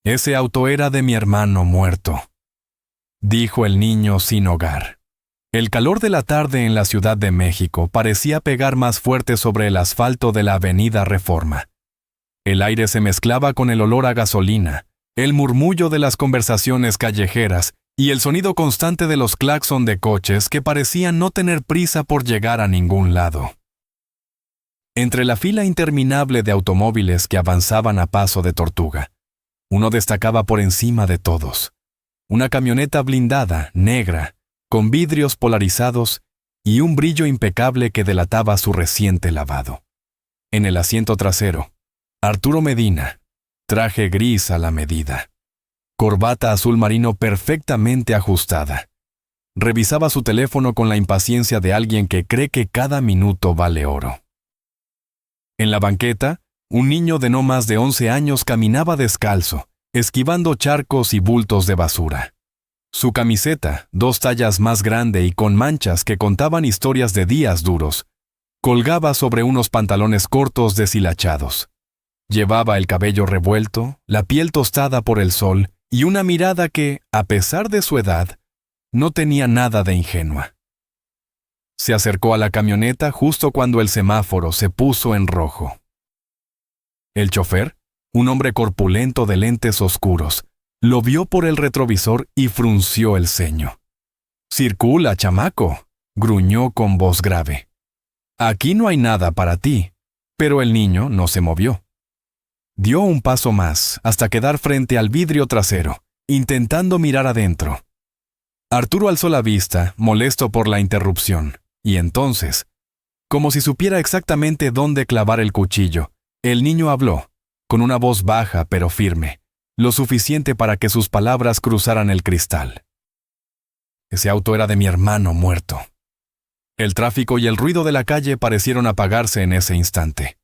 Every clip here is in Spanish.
Ese auto era de mi hermano muerto, dijo el niño sin hogar. El calor de la tarde en la Ciudad de México parecía pegar más fuerte sobre el asfalto de la Avenida Reforma. El aire se mezclaba con el olor a gasolina, el murmullo de las conversaciones callejeras y el sonido constante de los claxon de coches que parecían no tener prisa por llegar a ningún lado. Entre la fila interminable de automóviles que avanzaban a paso de tortuga, uno destacaba por encima de todos. Una camioneta blindada, negra, con vidrios polarizados y un brillo impecable que delataba su reciente lavado. En el asiento trasero, Arturo Medina, traje gris a la medida, corbata azul marino perfectamente ajustada. Revisaba su teléfono con la impaciencia de alguien que cree que cada minuto vale oro. En la banqueta, un niño de no más de 11 años caminaba descalzo, esquivando charcos y bultos de basura. Su camiseta, 2 tallas más grande y con manchas que contaban historias de días duros, colgaba sobre unos pantalones cortos deshilachados. Llevaba el cabello revuelto, la piel tostada por el sol y una mirada que, a pesar de su edad, no tenía nada de ingenua. Se acercó a la camioneta justo cuando el semáforo se puso en rojo. El chofer, un hombre corpulento de lentes oscuros, lo vio por el retrovisor y frunció el ceño. «Circula, chamaco», gruñó con voz grave. «Aquí no hay nada para ti». Pero el niño no se movió. Dio un paso más hasta quedar frente al vidrio trasero, intentando mirar adentro. Arturo alzó la vista, molesto por la interrupción, y entonces, como si supiera exactamente dónde clavar el cuchillo, el niño habló, con una voz baja pero firme, lo suficiente para que sus palabras cruzaran el cristal. Ese auto era de mi hermano muerto. El tráfico y el ruido de la calle parecieron apagarse en ese instante.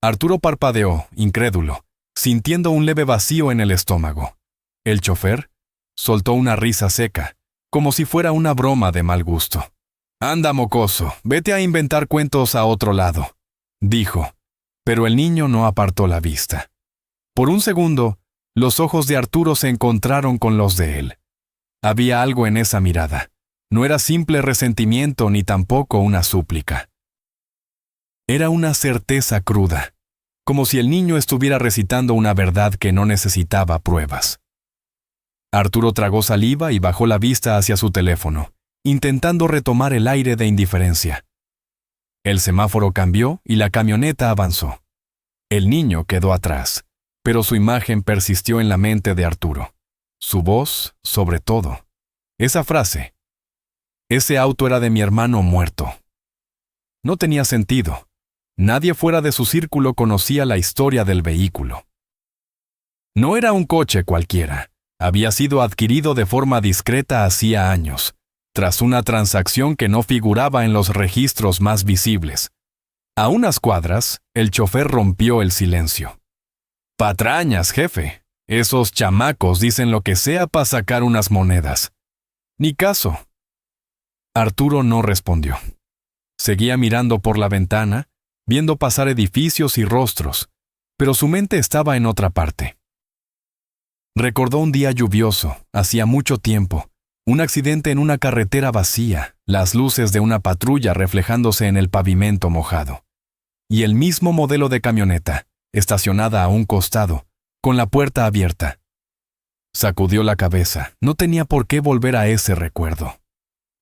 Arturo parpadeó, incrédulo, sintiendo un leve vacío en el estómago. El chofer soltó una risa seca, como si fuera una broma de mal gusto. «Anda, mocoso, vete a inventar cuentos a otro lado», dijo, pero el niño no apartó la vista. Por un segundo, los ojos de Arturo se encontraron con los de él. Había algo en esa mirada. No era simple resentimiento ni tampoco una súplica. Era una certeza cruda, como si el niño estuviera recitando una verdad que no necesitaba pruebas. Arturo tragó saliva y bajó la vista hacia su teléfono, intentando retomar el aire de indiferencia. El semáforo cambió y la camioneta avanzó. El niño quedó atrás, pero su imagen persistió en la mente de Arturo. Su voz, sobre todo. Esa frase. «Ese auto era de mi hermano muerto». No tenía sentido. Nadie fuera de su círculo conocía la historia del vehículo. No era un coche cualquiera. Había sido adquirido de forma discreta hacía años, tras una transacción que no figuraba en los registros más visibles. A unas cuadras, el chofer rompió el silencio. «Patrañas, jefe. Esos chamacos dicen lo que sea para sacar unas monedas». «Ni caso». Arturo no respondió. Seguía mirando por la ventana, viendo pasar edificios y rostros, pero su mente estaba en otra parte. Recordó un día lluvioso, hacía mucho tiempo, un accidente en una carretera vacía, las luces de una patrulla reflejándose en el pavimento mojado. Y el mismo modelo de camioneta, estacionada a un costado, con la puerta abierta. Sacudió la cabeza, no tenía por qué volver a ese recuerdo.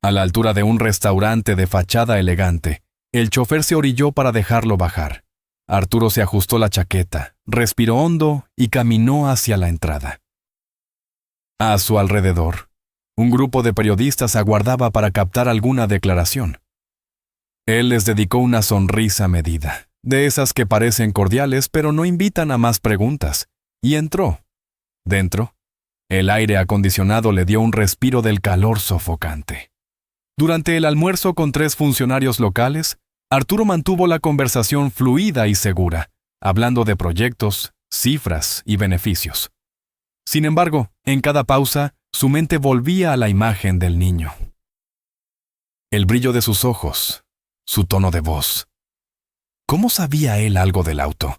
A la altura de un restaurante de fachada elegante, el chofer se orilló para dejarlo bajar. Arturo se ajustó la chaqueta, respiró hondo y caminó hacia la entrada. A su alrededor, un grupo de periodistas aguardaba para captar alguna declaración. Él les dedicó una sonrisa medida, de esas que parecen cordiales pero no invitan a más preguntas, y entró. Dentro, el aire acondicionado le dio un respiro del calor sofocante. Durante el almuerzo con 3 funcionarios locales, Arturo mantuvo la conversación fluida y segura, hablando de proyectos, cifras y beneficios. Sin embargo, en cada pausa, su mente volvía a la imagen del niño. El brillo de sus ojos, su tono de voz. ¿Cómo sabía él algo del auto?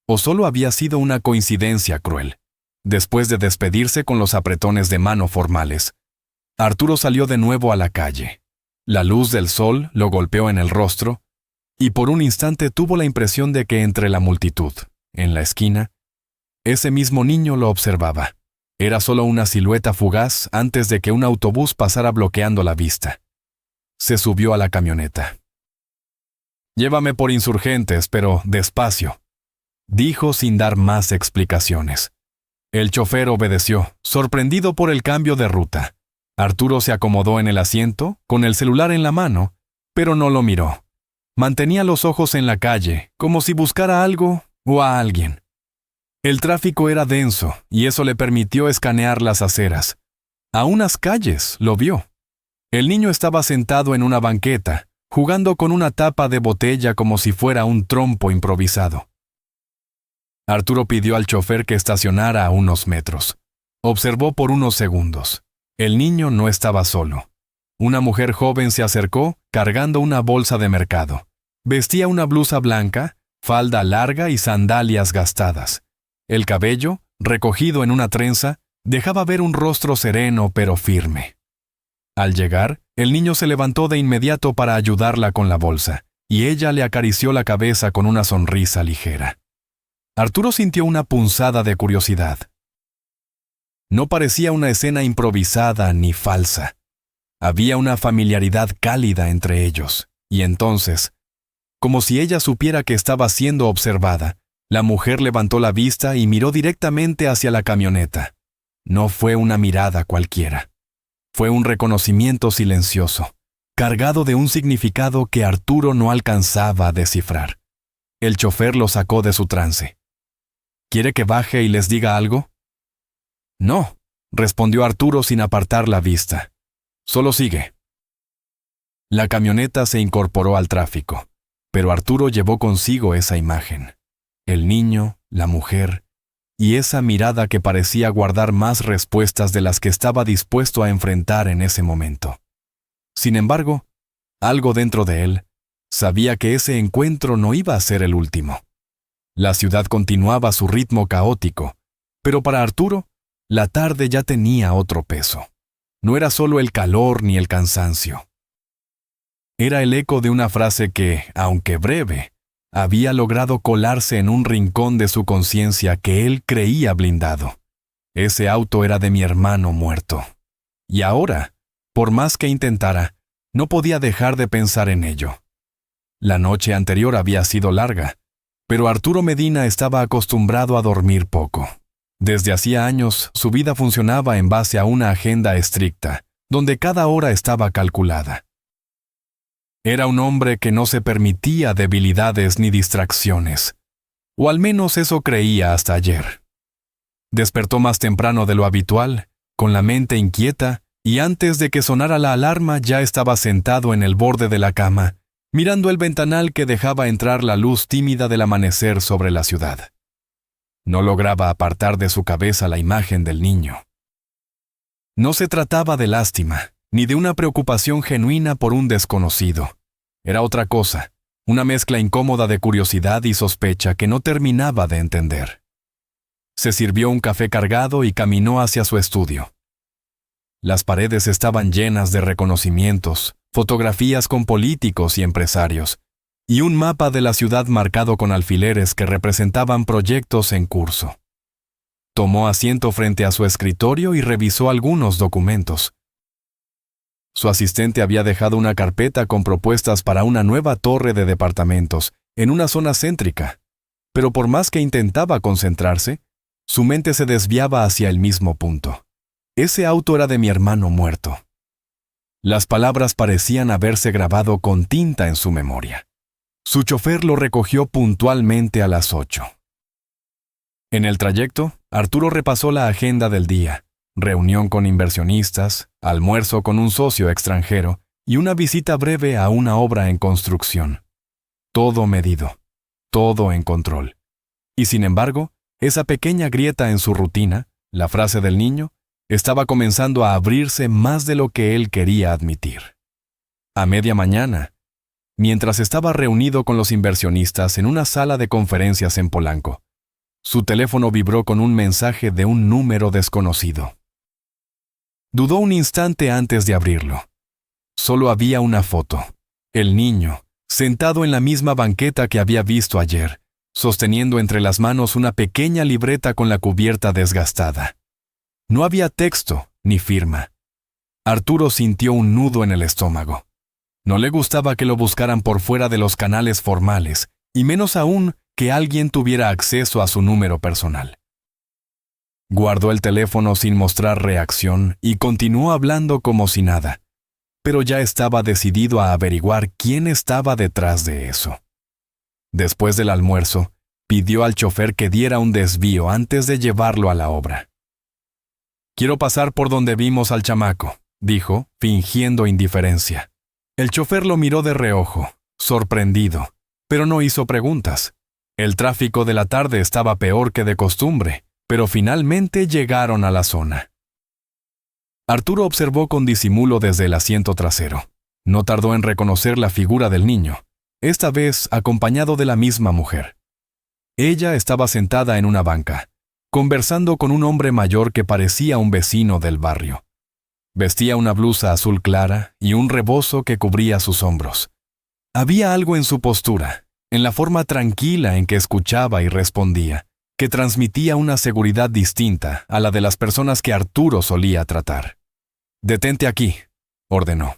¿O solo había sido una coincidencia cruel? Después de despedirse con los apretones de mano formales, Arturo salió de nuevo a la calle. La luz del sol lo golpeó en el rostro, y por un instante tuvo la impresión de que entre la multitud, en la esquina, ese mismo niño lo observaba. Era solo una silueta fugaz antes de que un autobús pasara bloqueando la vista. Se subió a la camioneta. «Llévame por Insurgentes, pero despacio», dijo sin dar más explicaciones. El chofer obedeció, sorprendido por el cambio de ruta. Arturo se acomodó en el asiento, con el celular en la mano, pero no lo miró. Mantenía los ojos en la calle, como si buscara algo o a alguien. El tráfico era denso, y eso le permitió escanear las aceras. A unas calles lo vio. El niño estaba sentado en una banqueta, jugando con una tapa de botella como si fuera un trompo improvisado. Arturo pidió al chofer que estacionara a unos metros. Observó por unos segundos. El niño no estaba solo. Una mujer joven se acercó cargando una bolsa de mercado. Vestía una blusa blanca, falda larga y sandalias gastadas. El cabello, recogido en una trenza, dejaba ver un rostro sereno pero firme. Al llegar, el niño se levantó de inmediato para ayudarla con la bolsa, y ella le acarició la cabeza con una sonrisa ligera. Arturo sintió una punzada de curiosidad. No parecía una escena improvisada ni falsa. Había una familiaridad cálida entre ellos, y entonces, como si ella supiera que estaba siendo observada, la mujer levantó la vista y miró directamente hacia la camioneta. No fue una mirada cualquiera. Fue un reconocimiento silencioso, cargado de un significado que Arturo no alcanzaba a descifrar. El chofer lo sacó de su trance. «¿Quiere que baje y les diga algo?» «No», respondió Arturo sin apartar la vista. «Solo sigue». La camioneta se incorporó al tráfico, pero Arturo llevó consigo esa imagen. El niño, la mujer, y esa mirada que parecía guardar más respuestas de las que estaba dispuesto a enfrentar en ese momento. Sin embargo, algo dentro de él sabía que ese encuentro no iba a ser el último. La ciudad continuaba su ritmo caótico, pero para Arturo, la tarde ya tenía otro peso. No era solo el calor ni el cansancio. Era el eco de una frase que, aunque breve, había logrado colarse en un rincón de su conciencia que él creía blindado. Ese auto era de mi hermano muerto. Y ahora, por más que intentara, no podía dejar de pensar en ello. La noche anterior había sido larga, pero Arturo Medina estaba acostumbrado a dormir poco. Desde hacía años, su vida funcionaba en base a una agenda estricta, donde cada hora estaba calculada. Era un hombre que no se permitía debilidades ni distracciones, o al menos eso creía hasta ayer. Despertó más temprano de lo habitual, con la mente inquieta, y antes de que sonara la alarma ya estaba sentado en el borde de la cama, mirando el ventanal que dejaba entrar la luz tímida del amanecer sobre la ciudad. No lograba apartar de su cabeza la imagen del niño. No se trataba de lástima, ni de una preocupación genuina por un desconocido. Era otra cosa, una mezcla incómoda de curiosidad y sospecha que no terminaba de entender. Se sirvió un café cargado y caminó hacia su estudio. Las paredes estaban llenas de reconocimientos, fotografías con políticos y empresarios, y un mapa de la ciudad marcado con alfileres que representaban proyectos en curso. Tomó asiento frente a su escritorio y revisó algunos documentos. Su asistente había dejado una carpeta con propuestas para una nueva torre de departamentos en una zona céntrica, pero por más que intentaba concentrarse, su mente se desviaba hacia el mismo punto. Ese auto era de mi hermano muerto. Las palabras parecían haberse grabado con tinta en su memoria. Su chofer lo recogió puntualmente a las 8. En el trayecto, Arturo repasó la agenda del día, reunión con inversionistas, almuerzo con un socio extranjero y una visita breve a una obra en construcción. Todo medido, todo en control. Y sin embargo, esa pequeña grieta en su rutina, la frase del niño, estaba comenzando a abrirse más de lo que él quería admitir. A media mañana, mientras estaba reunido con los inversionistas en una sala de conferencias en Polanco, Su teléfono vibró con un mensaje de un número desconocido. Dudó un instante antes de abrirlo. Solo había una foto. El niño, sentado en la misma banqueta que había visto ayer, sosteniendo entre las manos una pequeña libreta con la cubierta desgastada. No había texto ni firma. Arturo sintió un nudo en el estómago. No le gustaba que lo buscaran por fuera de los canales formales, y menos aún que alguien tuviera acceso a su número personal. Guardó el teléfono sin mostrar reacción y continuó hablando como si nada, pero ya estaba decidido a averiguar quién estaba detrás de eso. Después del almuerzo, pidió al chofer que diera un desvío antes de llevarlo a la obra. «Quiero pasar por donde vimos al chamaco», dijo, fingiendo indiferencia. El chofer lo miró de reojo, sorprendido, pero no hizo preguntas. El tráfico de la tarde estaba peor que de costumbre, pero finalmente llegaron a la zona. Arturo observó con disimulo desde el asiento trasero. No tardó en reconocer la figura del niño, esta vez acompañado de la misma mujer. Ella estaba sentada en una banca, conversando con un hombre mayor que parecía un vecino del barrio. Vestía una blusa azul clara y un rebozo que cubría sus hombros. Había algo en su postura, en la forma tranquila en que escuchaba y respondía, que transmitía una seguridad distinta a la de las personas que Arturo solía tratar. «Detente aquí», ordenó.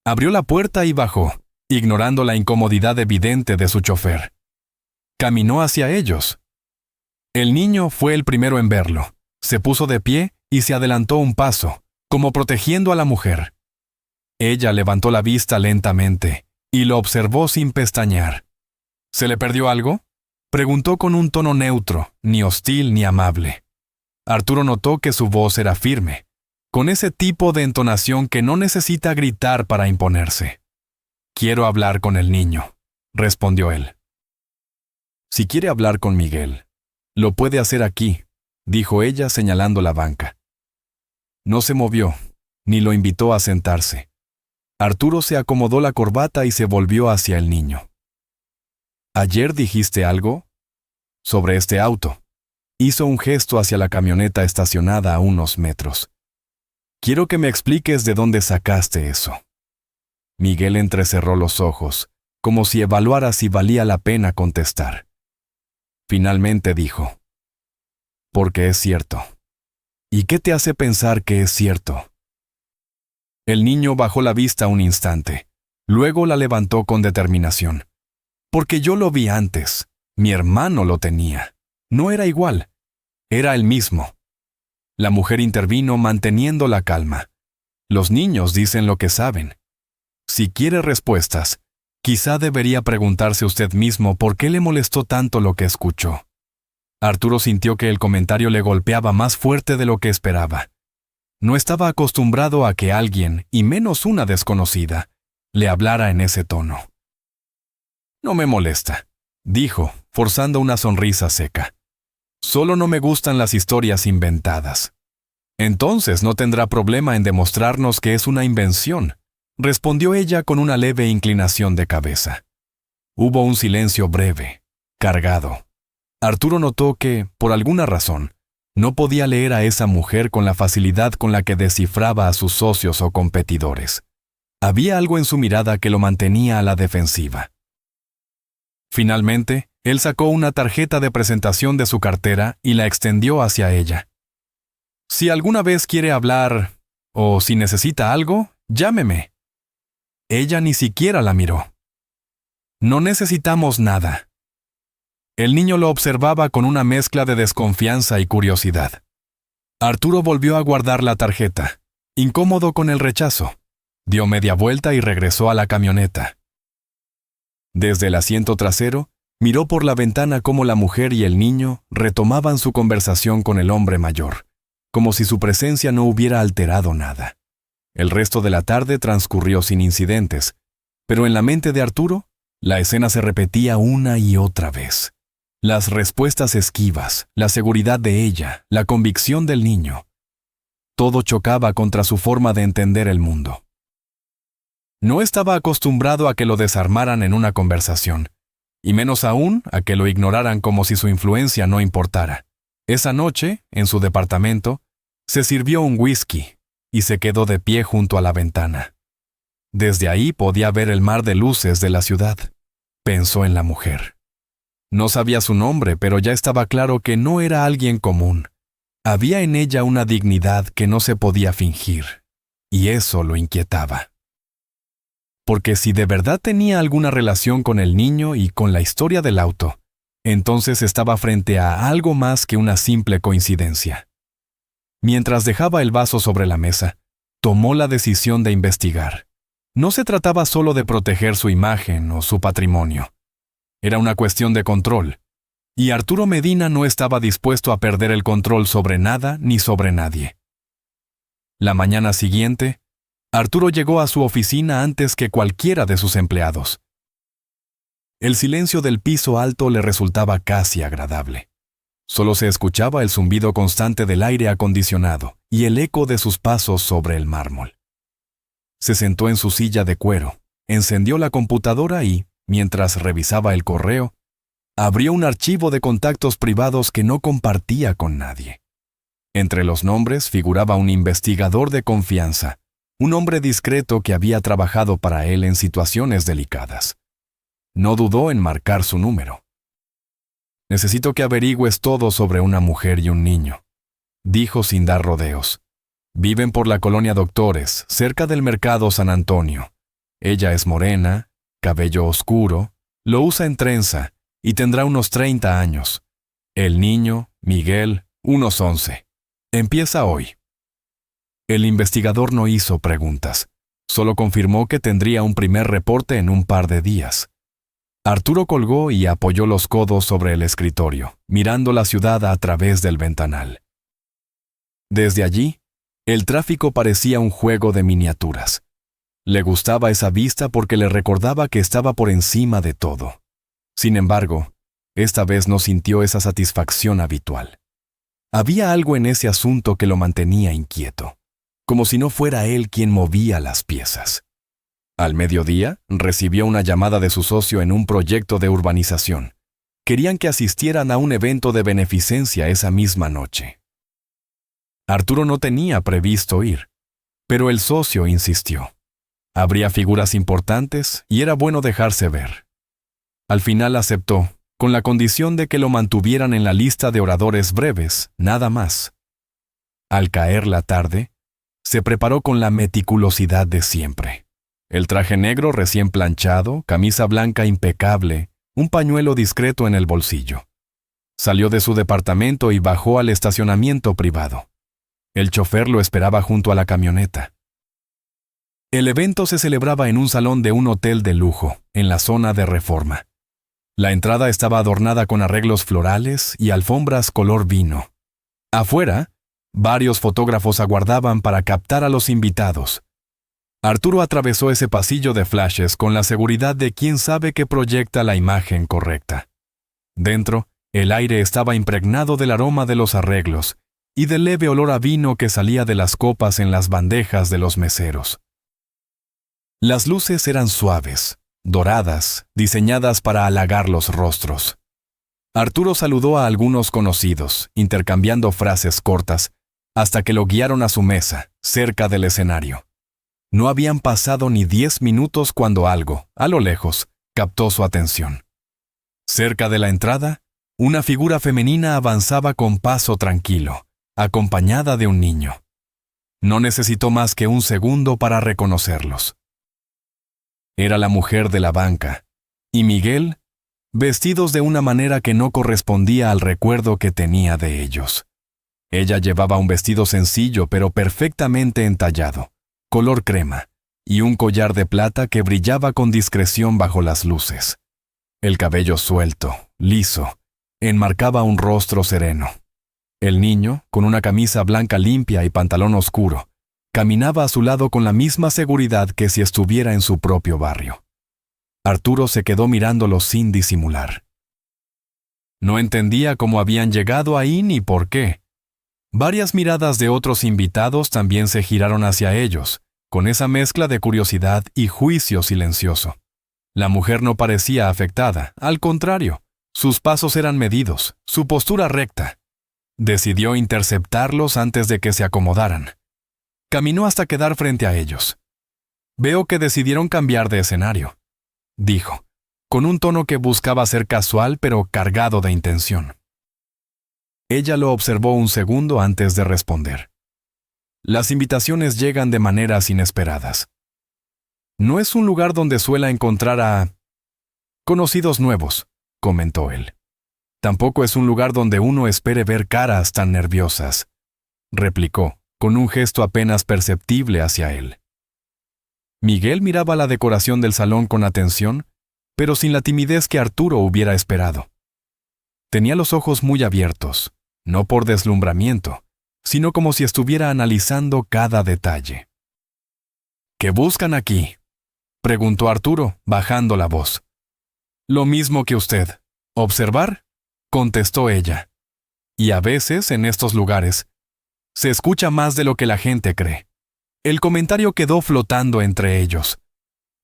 Abrió la puerta y bajó, ignorando la incomodidad evidente de su chofer. Caminó hacia ellos. El niño fue el primero en verlo. Se puso de pie y se adelantó un paso, como protegiendo a la mujer. Ella levantó la vista lentamente y lo observó sin pestañear. «¿Se le perdió algo?», preguntó con un tono neutro, ni hostil ni amable. Arturo notó que su voz era firme, con ese tipo de entonación que no necesita gritar para imponerse. «Quiero hablar con el niño», respondió él. «Si quiere hablar con Miguel, lo puede hacer aquí», dijo ella señalando la banca. No se movió, ni lo invitó a sentarse. Arturo se acomodó la corbata y se volvió hacia el niño. «¿Ayer dijiste algo?» «Sobre este auto». Hizo un gesto hacia la camioneta estacionada a unos metros. «Quiero que me expliques de dónde sacaste eso». Miguel entrecerró los ojos, como si evaluara si valía la pena contestar. Finalmente dijo: «Porque es cierto». «¿Y qué te hace pensar que es cierto?» El niño bajó la vista un instante, luego la levantó con determinación. «Porque yo lo vi antes. Mi hermano lo tenía. No era igual. Era el mismo». La mujer intervino manteniendo la calma. «Los niños dicen lo que saben. Si quiere respuestas, quizá debería preguntarse usted mismo por qué le molestó tanto lo que escuchó». Arturo sintió que el comentario le golpeaba más fuerte de lo que esperaba. No estaba acostumbrado a que alguien, y menos una desconocida, le hablara en ese tono. «No me molesta», dijo, forzando una sonrisa seca. «Solo no me gustan las historias inventadas». «Entonces no tendrá problema en demostrarnos que es una invención», respondió ella con una leve inclinación de cabeza. Hubo un silencio breve, cargado. Arturo notó que, por alguna razón, no podía leer a esa mujer con la facilidad con la que descifraba a sus socios o competidores. Había algo en su mirada que lo mantenía a la defensiva. Finalmente, él sacó una tarjeta de presentación de su cartera y la extendió hacia ella. «Si alguna vez quiere hablar, o si necesita algo, llámeme». Ella ni siquiera la miró. «No necesitamos nada». El niño lo observaba con una mezcla de desconfianza y curiosidad. Arturo volvió a guardar la tarjeta, incómodo con el rechazo. Dio media vuelta y regresó a la camioneta. Desde el asiento trasero, miró por la ventana cómo la mujer y el niño retomaban su conversación con el hombre mayor, como si su presencia no hubiera alterado nada. El resto de la tarde transcurrió sin incidentes, pero en la mente de Arturo, la escena se repetía una y otra vez. Las respuestas esquivas, la seguridad de ella, la convicción del niño. Todo chocaba contra su forma de entender el mundo. No estaba acostumbrado a que lo desarmaran en una conversación, y menos aún a que lo ignoraran como si su influencia no importara. Esa noche, en su departamento, se sirvió un whisky y se quedó de pie junto a la ventana. Desde ahí podía ver el mar de luces de la ciudad. Pensó en la mujer. No sabía su nombre, pero ya estaba claro que no era alguien común. Había en ella una dignidad que no se podía fingir, y eso lo inquietaba. Porque si de verdad tenía alguna relación con el niño y con la historia del auto, entonces estaba frente a algo más que una simple coincidencia. Mientras dejaba el vaso sobre la mesa, tomó la decisión de investigar. No se trataba solo de proteger su imagen o su patrimonio. Era una cuestión de control, y Arturo Medina no estaba dispuesto a perder el control sobre nada ni sobre nadie. La mañana siguiente, Arturo llegó a su oficina antes que cualquiera de sus empleados. El silencio del piso alto le resultaba casi agradable. Solo se escuchaba el zumbido constante del aire acondicionado y el eco de sus pasos sobre el mármol. Se sentó en su silla de cuero, encendió la computadora y, mientras revisaba el correo, abrió un archivo de contactos privados que no compartía con nadie. Entre los nombres figuraba un investigador de confianza, un hombre discreto que había trabajado para él en situaciones delicadas. No dudó en marcar su número. «Necesito que averigües todo sobre una mujer y un niño», dijo sin dar rodeos. «Viven por la colonia Doctores, cerca del mercado San Antonio. Ella es morena, cabello oscuro, lo usa en trenza y tendrá unos 30 años. El niño, Miguel, unos 11. Empieza hoy». El investigador no hizo preguntas, solo confirmó que tendría un primer reporte en un par de días. Arturo colgó y apoyó los codos sobre el escritorio, mirando la ciudad a través del ventanal. Desde allí, el tráfico parecía un juego de miniaturas. Le gustaba esa vista porque le recordaba que estaba por encima de todo. Sin embargo, esta vez no sintió esa satisfacción habitual. Había algo en ese asunto que lo mantenía inquieto, como si no fuera él quien movía las piezas. Al mediodía, recibió una llamada de su socio en un proyecto de urbanización. Querían que asistieran a un evento de beneficencia esa misma noche. Arturo no tenía previsto ir, pero el socio insistió. Habría figuras importantes y era bueno dejarse ver. Al final aceptó, con la condición de que lo mantuvieran en la lista de oradores breves, nada más. Al caer la tarde, se preparó con la meticulosidad de siempre. El traje negro recién planchado, camisa blanca impecable, un pañuelo discreto en el bolsillo. Salió de su departamento y bajó al estacionamiento privado. El chofer lo esperaba junto a la camioneta. El evento se celebraba en un salón de un hotel de lujo, en la zona de Reforma. La entrada estaba adornada con arreglos florales y alfombras color vino. Afuera, varios fotógrafos aguardaban para captar a los invitados. Arturo atravesó ese pasillo de flashes con la seguridad de quien sabe que proyecta la imagen correcta. Dentro, el aire estaba impregnado del aroma de los arreglos y del leve olor a vino que salía de las copas en las bandejas de los meseros. Las luces eran suaves, doradas, diseñadas para halagar los rostros. Arturo saludó a algunos conocidos, intercambiando frases cortas, hasta que lo guiaron a su mesa, cerca del escenario. No habían pasado ni 10 minutos cuando algo, a lo lejos, captó su atención. Cerca de la entrada, una figura femenina avanzaba con paso tranquilo, acompañada de un niño. No necesitó más que un segundo para reconocerlos. Era la mujer de la banca, y Miguel, vestidos de una manera que no correspondía al recuerdo que tenía de ellos. Ella llevaba un vestido sencillo pero perfectamente entallado, color crema, y un collar de plata que brillaba con discreción bajo las luces. El cabello suelto, liso, enmarcaba un rostro sereno. El niño, con una camisa blanca limpia y pantalón oscuro, caminaba a su lado con la misma seguridad que si estuviera en su propio barrio. Arturo se quedó mirándolo sin disimular. No entendía cómo habían llegado ahí ni por qué. Varias miradas de otros invitados también se giraron hacia ellos, con esa mezcla de curiosidad y juicio silencioso. La mujer no parecía afectada, al contrario, sus pasos eran medidos, su postura recta. Decidió interceptarlos antes de que se acomodaran. Caminó hasta quedar frente a ellos. «Veo que decidieron cambiar de escenario», dijo, con un tono que buscaba ser casual pero cargado de intención. Ella lo observó un segundo antes de responder. Las invitaciones llegan de maneras inesperadas. No es un lugar donde suela encontrar a conocidos nuevos, comentó él. Tampoco es un lugar donde uno espere ver caras tan nerviosas, replicó, con un gesto apenas perceptible hacia él. Miguel miraba la decoración del salón con atención, pero sin la timidez que Arturo hubiera esperado. Tenía los ojos muy abiertos, no por deslumbramiento, sino como si estuviera analizando cada detalle. «¿Qué buscan aquí?», preguntó Arturo, bajando la voz. «Lo mismo que usted. ¿Observar?», contestó ella. «Y a veces, en estos lugares, se escucha más de lo que la gente cree». El comentario quedó flotando entre ellos.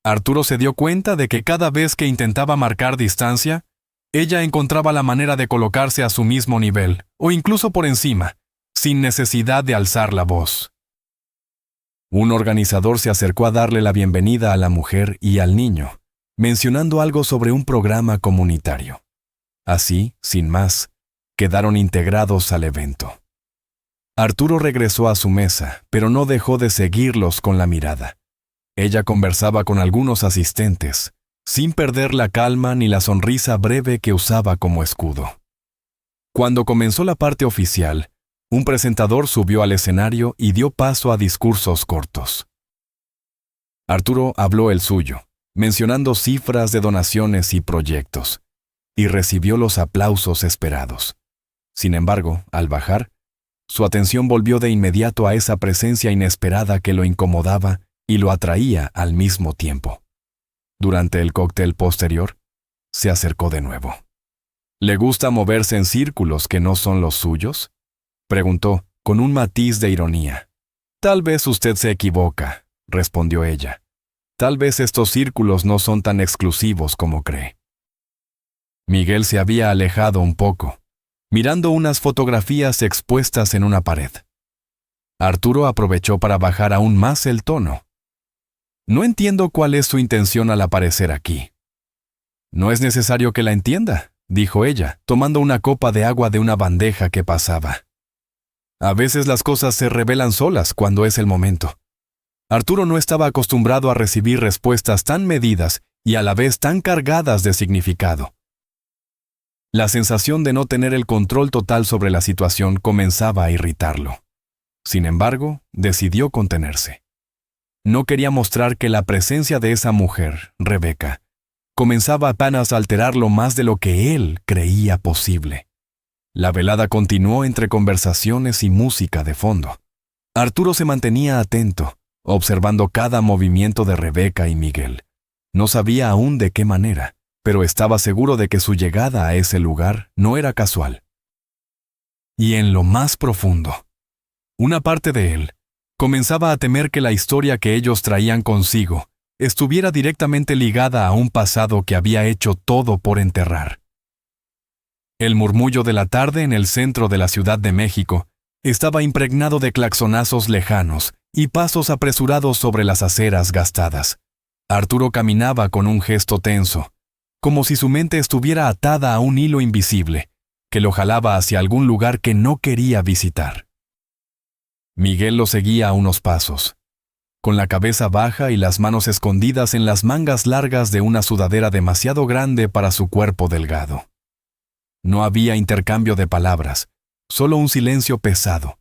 Arturo se dio cuenta de que cada vez que intentaba marcar distancia, ella encontraba la manera de colocarse a su mismo nivel, o incluso por encima, sin necesidad de alzar la voz. Un organizador se acercó a darle la bienvenida a la mujer y al niño, mencionando algo sobre un programa comunitario. Así, sin más, quedaron integrados al evento. Arturo regresó a su mesa, pero no dejó de seguirlos con la mirada. Ella conversaba con algunos asistentes, sin perder la calma ni la sonrisa breve que usaba como escudo. Cuando comenzó la parte oficial, un presentador subió al escenario y dio paso a discursos cortos. Arturo habló el suyo, mencionando cifras de donaciones y proyectos, y recibió los aplausos esperados. Sin embargo, al bajar, su atención volvió de inmediato a esa presencia inesperada que lo incomodaba y lo atraía al mismo tiempo. Durante el cóctel posterior, se acercó de nuevo. «¿Le gusta moverse en círculos que no son los suyos?», preguntó, con un matiz de ironía. «Tal vez usted se equivoca», respondió ella. «Tal vez estos círculos no son tan exclusivos como cree». Miguel se había alejado un poco, mirando unas fotografías expuestas en una pared. Arturo aprovechó para bajar aún más el tono. «No entiendo cuál es su intención al aparecer aquí». «No es necesario que la entienda», dijo ella, tomando una copa de agua de una bandeja que pasaba. «A veces las cosas se revelan solas cuando es el momento». Arturo no estaba acostumbrado a recibir respuestas tan medidas y a la vez tan cargadas de significado. La sensación de no tener el control total sobre la situación comenzaba a irritarlo. Sin embargo, decidió contenerse. No quería mostrar que la presencia de esa mujer, Rebeca, comenzaba apenas a alterarlo más de lo que él creía posible. La velada continuó entre conversaciones y música de fondo. Arturo se mantenía atento, observando cada movimiento de Rebeca y Miguel. No sabía aún de qué manera, pero estaba seguro de que su llegada a ese lugar no era casual. Y en lo más profundo, una parte de él comenzaba a temer que la historia que ellos traían consigo estuviera directamente ligada a un pasado que había hecho todo por enterrar. El murmullo de la tarde en el centro de la Ciudad de México estaba impregnado de claxonazos lejanos y pasos apresurados sobre las aceras gastadas. Arturo caminaba con un gesto tenso, como si su mente estuviera atada a un hilo invisible, que lo jalaba hacia algún lugar que no quería visitar. Miguel lo seguía a unos pasos, con la cabeza baja y las manos escondidas en las mangas largas de una sudadera demasiado grande para su cuerpo delgado. No había intercambio de palabras, solo un silencio pesado,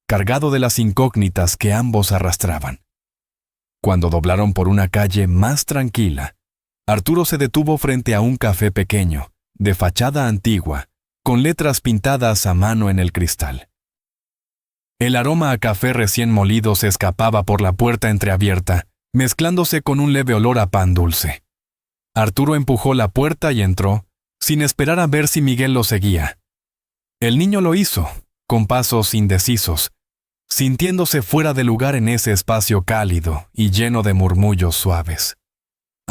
cargado de las incógnitas que ambos arrastraban. Cuando doblaron por una calle más tranquila, Arturo se detuvo frente a un café pequeño, de fachada antigua, con letras pintadas a mano en el cristal. El aroma a café recién molido se escapaba por la puerta entreabierta, mezclándose con un leve olor a pan dulce. Arturo empujó la puerta y entró, sin esperar a ver si Miguel lo seguía. El niño lo hizo, con pasos indecisos, sintiéndose fuera de lugar en ese espacio cálido y lleno de murmullos suaves.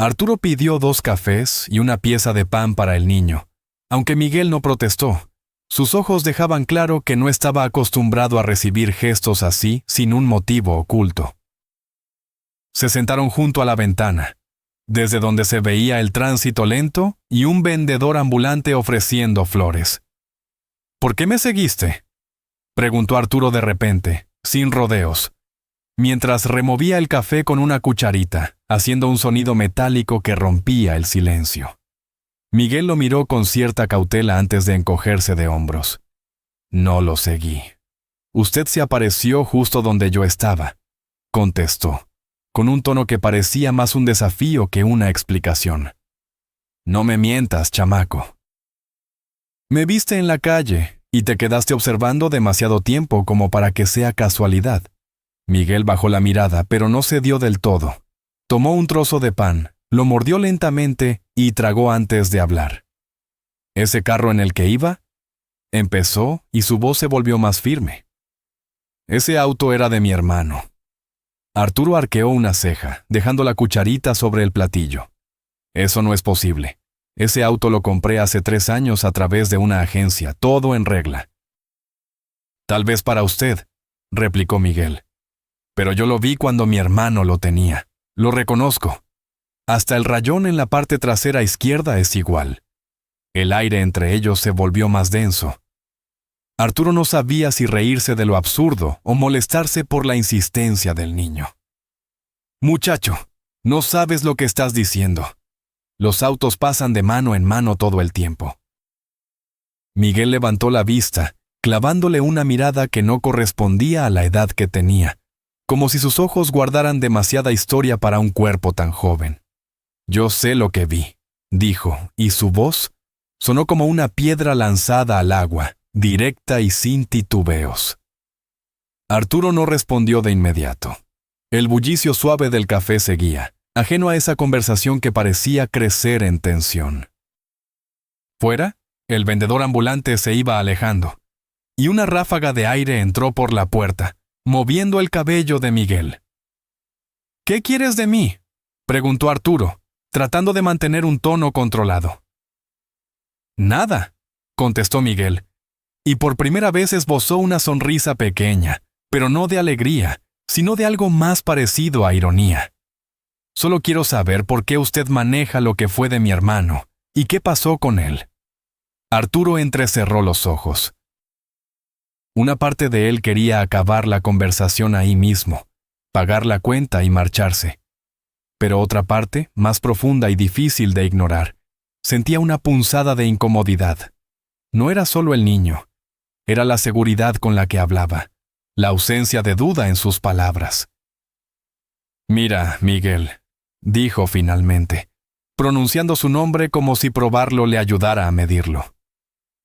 Arturo pidió 2 cafés y una pieza de pan para el niño, aunque Miguel no protestó. Sus ojos dejaban claro que no estaba acostumbrado a recibir gestos así sin un motivo oculto. Se sentaron junto a la ventana, desde donde se veía el tránsito lento y un vendedor ambulante ofreciendo flores. ¿Por qué me seguiste?, preguntó Arturo de repente, sin rodeos, mientras removía el café con una cucharita, haciendo un sonido metálico que rompía el silencio. Miguel lo miró con cierta cautela antes de encogerse de hombros. No lo seguí. Usted se apareció justo donde yo estaba, contestó, con un tono que parecía más un desafío que una explicación. No me mientas, chamaco. Me viste en la calle y te quedaste observando demasiado tiempo como para que sea casualidad. Miguel bajó la mirada, pero no cedió del todo. Tomó un trozo de pan, lo mordió lentamente y tragó antes de hablar. ¿Ese carro en el que iba? Empezó y su voz se volvió más firme. Ese auto era de mi hermano. Arturo arqueó una ceja, dejando la cucharita sobre el platillo. Eso no es posible. Ese auto lo compré hace 3 años a través de una agencia, todo en regla. Tal vez para usted, replicó Miguel. Pero yo lo vi cuando mi hermano lo tenía. Lo reconozco. Hasta el rayón en la parte trasera izquierda es igual. El aire entre ellos se volvió más denso. Arturo no sabía si reírse de lo absurdo o molestarse por la insistencia del niño. Muchacho, no sabes lo que estás diciendo. Los autos pasan de mano en mano todo el tiempo. Miguel levantó la vista, clavándole una mirada que no correspondía a la edad que tenía, como si sus ojos guardaran demasiada historia para un cuerpo tan joven. Yo sé lo que vi, dijo, y su voz sonó como una piedra lanzada al agua, directa y sin titubeos. Arturo no respondió de inmediato. El bullicio suave del café seguía, ajeno a esa conversación que parecía crecer en tensión. Fuera, el vendedor ambulante se iba alejando, y una ráfaga de aire entró por la puerta, moviendo el cabello de Miguel. ¿Qué quieres de mí?, preguntó Arturo, tratando de mantener un tono controlado. Nada, contestó Miguel, y por primera vez esbozó una sonrisa pequeña, pero no de alegría, sino de algo más parecido a ironía. Solo quiero saber por qué usted maneja lo que fue de mi hermano y qué pasó con él. Arturo entrecerró los ojos. Una parte de él quería acabar la conversación ahí mismo, pagar la cuenta y marcharse. Pero otra parte, más profunda y difícil de ignorar, sentía una punzada de incomodidad. No era solo el niño, era la seguridad con la que hablaba, la ausencia de duda en sus palabras. Mira, Miguel, dijo finalmente, pronunciando su nombre como si probarlo le ayudara a medirlo.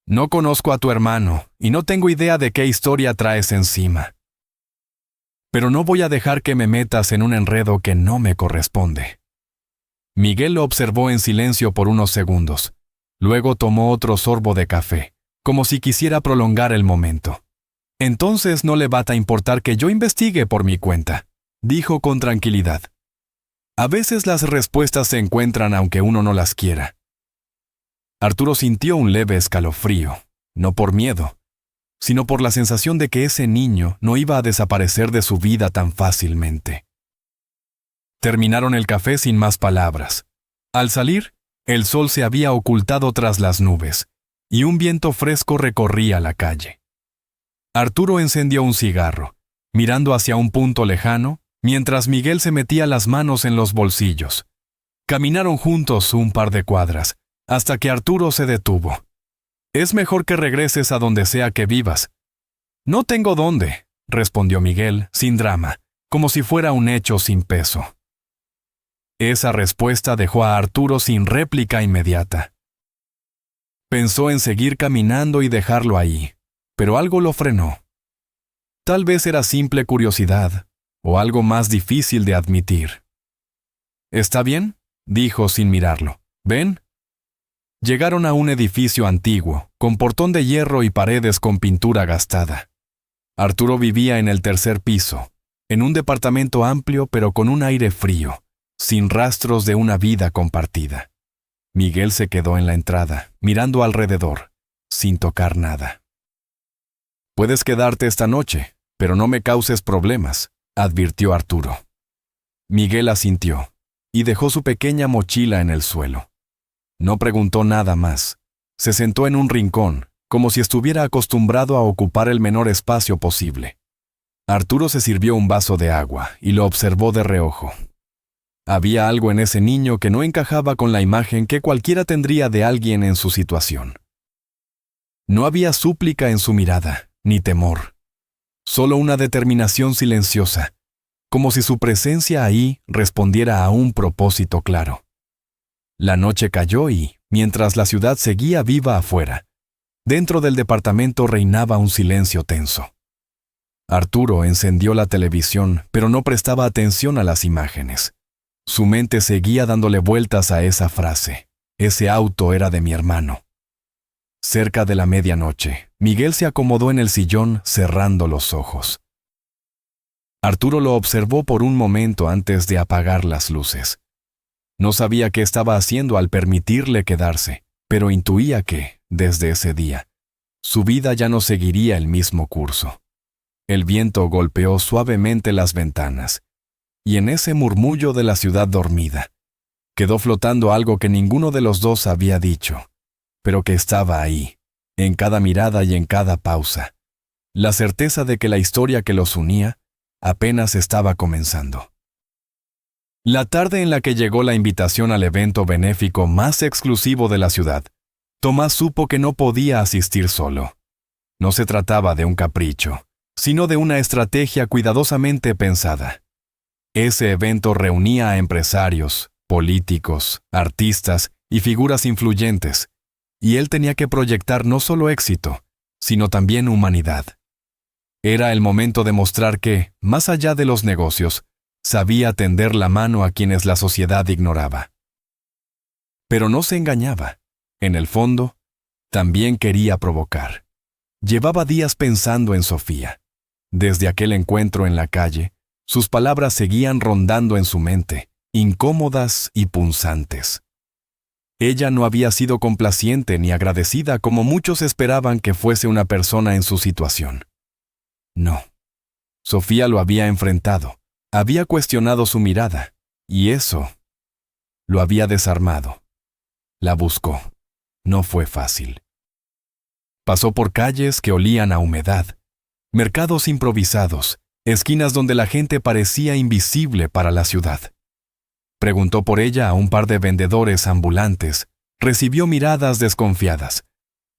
No conozco a tu hermano y no tengo idea de qué historia traes encima. Pero no voy a dejar que me metas en un enredo que no me corresponde. Miguel lo observó en silencio por unos segundos. Luego tomó otro sorbo de café, como si quisiera prolongar el momento. Entonces no le va a importar que yo investigue por mi cuenta, dijo con tranquilidad. A veces las respuestas se encuentran aunque uno no las quiera. Arturo sintió un leve escalofrío, no por miedo, sino por la sensación de que ese niño no iba a desaparecer de su vida tan fácilmente. Terminaron el café sin más palabras. Al salir, el sol se había ocultado tras las nubes, y un viento fresco recorría la calle. Arturo encendió un cigarro, mirando hacia un punto lejano, mientras Miguel se metía las manos en los bolsillos. Caminaron juntos un par de cuadras, hasta que Arturo se detuvo. Es mejor que regreses a donde sea que vivas. No tengo dónde, respondió Miguel, sin drama, como si fuera un hecho sin peso. Esa respuesta dejó a Arturo sin réplica inmediata. Pensó en seguir caminando y dejarlo ahí, pero algo lo frenó. Tal vez era simple curiosidad, o algo más difícil de admitir. ¿Está bien?, dijo sin mirarlo. ¿Ven? Llegaron a un edificio antiguo, con portón de hierro y paredes con pintura gastada. Arturo vivía en el 3er piso, en un departamento amplio pero con un aire frío, sin rastros de una vida compartida. Miguel se quedó en la entrada, mirando alrededor, sin tocar nada. «Puedes quedarte esta noche, pero no me causes problemas», advirtió Arturo. Miguel asintió y dejó su pequeña mochila en el suelo. No preguntó nada más. Se sentó en un rincón, como si estuviera acostumbrado a ocupar el menor espacio posible. Arturo se sirvió un vaso de agua y lo observó de reojo. Había algo en ese niño que no encajaba con la imagen que cualquiera tendría de alguien en su situación. No había súplica en su mirada, ni temor. Solo una determinación silenciosa, como si su presencia ahí respondiera a un propósito claro. La noche cayó y, mientras la ciudad seguía viva afuera, dentro del departamento reinaba un silencio tenso. Arturo encendió la televisión, pero no prestaba atención a las imágenes. Su mente seguía dándole vueltas a esa frase: «Ese auto era de mi hermano». Cerca de la medianoche, Miguel se acomodó en el sillón cerrando los ojos. Arturo lo observó por un momento antes de apagar las luces. No sabía qué estaba haciendo al permitirle quedarse, pero intuía que, desde ese día, su vida ya no seguiría el mismo curso. El viento golpeó suavemente las ventanas, y en ese murmullo de la ciudad dormida, quedó flotando algo que ninguno de los dos había dicho, pero que estaba ahí, en cada mirada y en cada pausa, la certeza de que la historia que los unía apenas estaba comenzando. La tarde en la que llegó la invitación al evento benéfico más exclusivo de la ciudad, Tomás supo que no podía asistir solo. No se trataba de un capricho, sino de una estrategia cuidadosamente pensada. Ese evento reunía a empresarios, políticos, artistas y figuras influyentes, y él tenía que proyectar no solo éxito, sino también humanidad. Era el momento de mostrar que, más allá de los negocios, sabía tender la mano a quienes la sociedad ignoraba. Pero no se engañaba. En el fondo, también quería provocar. Llevaba días pensando en Sofía. Desde aquel encuentro en la calle, sus palabras seguían rondando en su mente, incómodas y punzantes. Ella no había sido complaciente ni agradecida como muchos esperaban que fuese una persona en su situación. No. Sofía lo había enfrentado, había cuestionado su mirada, y eso lo había desarmado. La buscó. No fue fácil. Pasó por calles que olían a humedad, mercados improvisados, esquinas donde la gente parecía invisible para la ciudad. Preguntó por ella a un par de vendedores ambulantes, recibió miradas desconfiadas,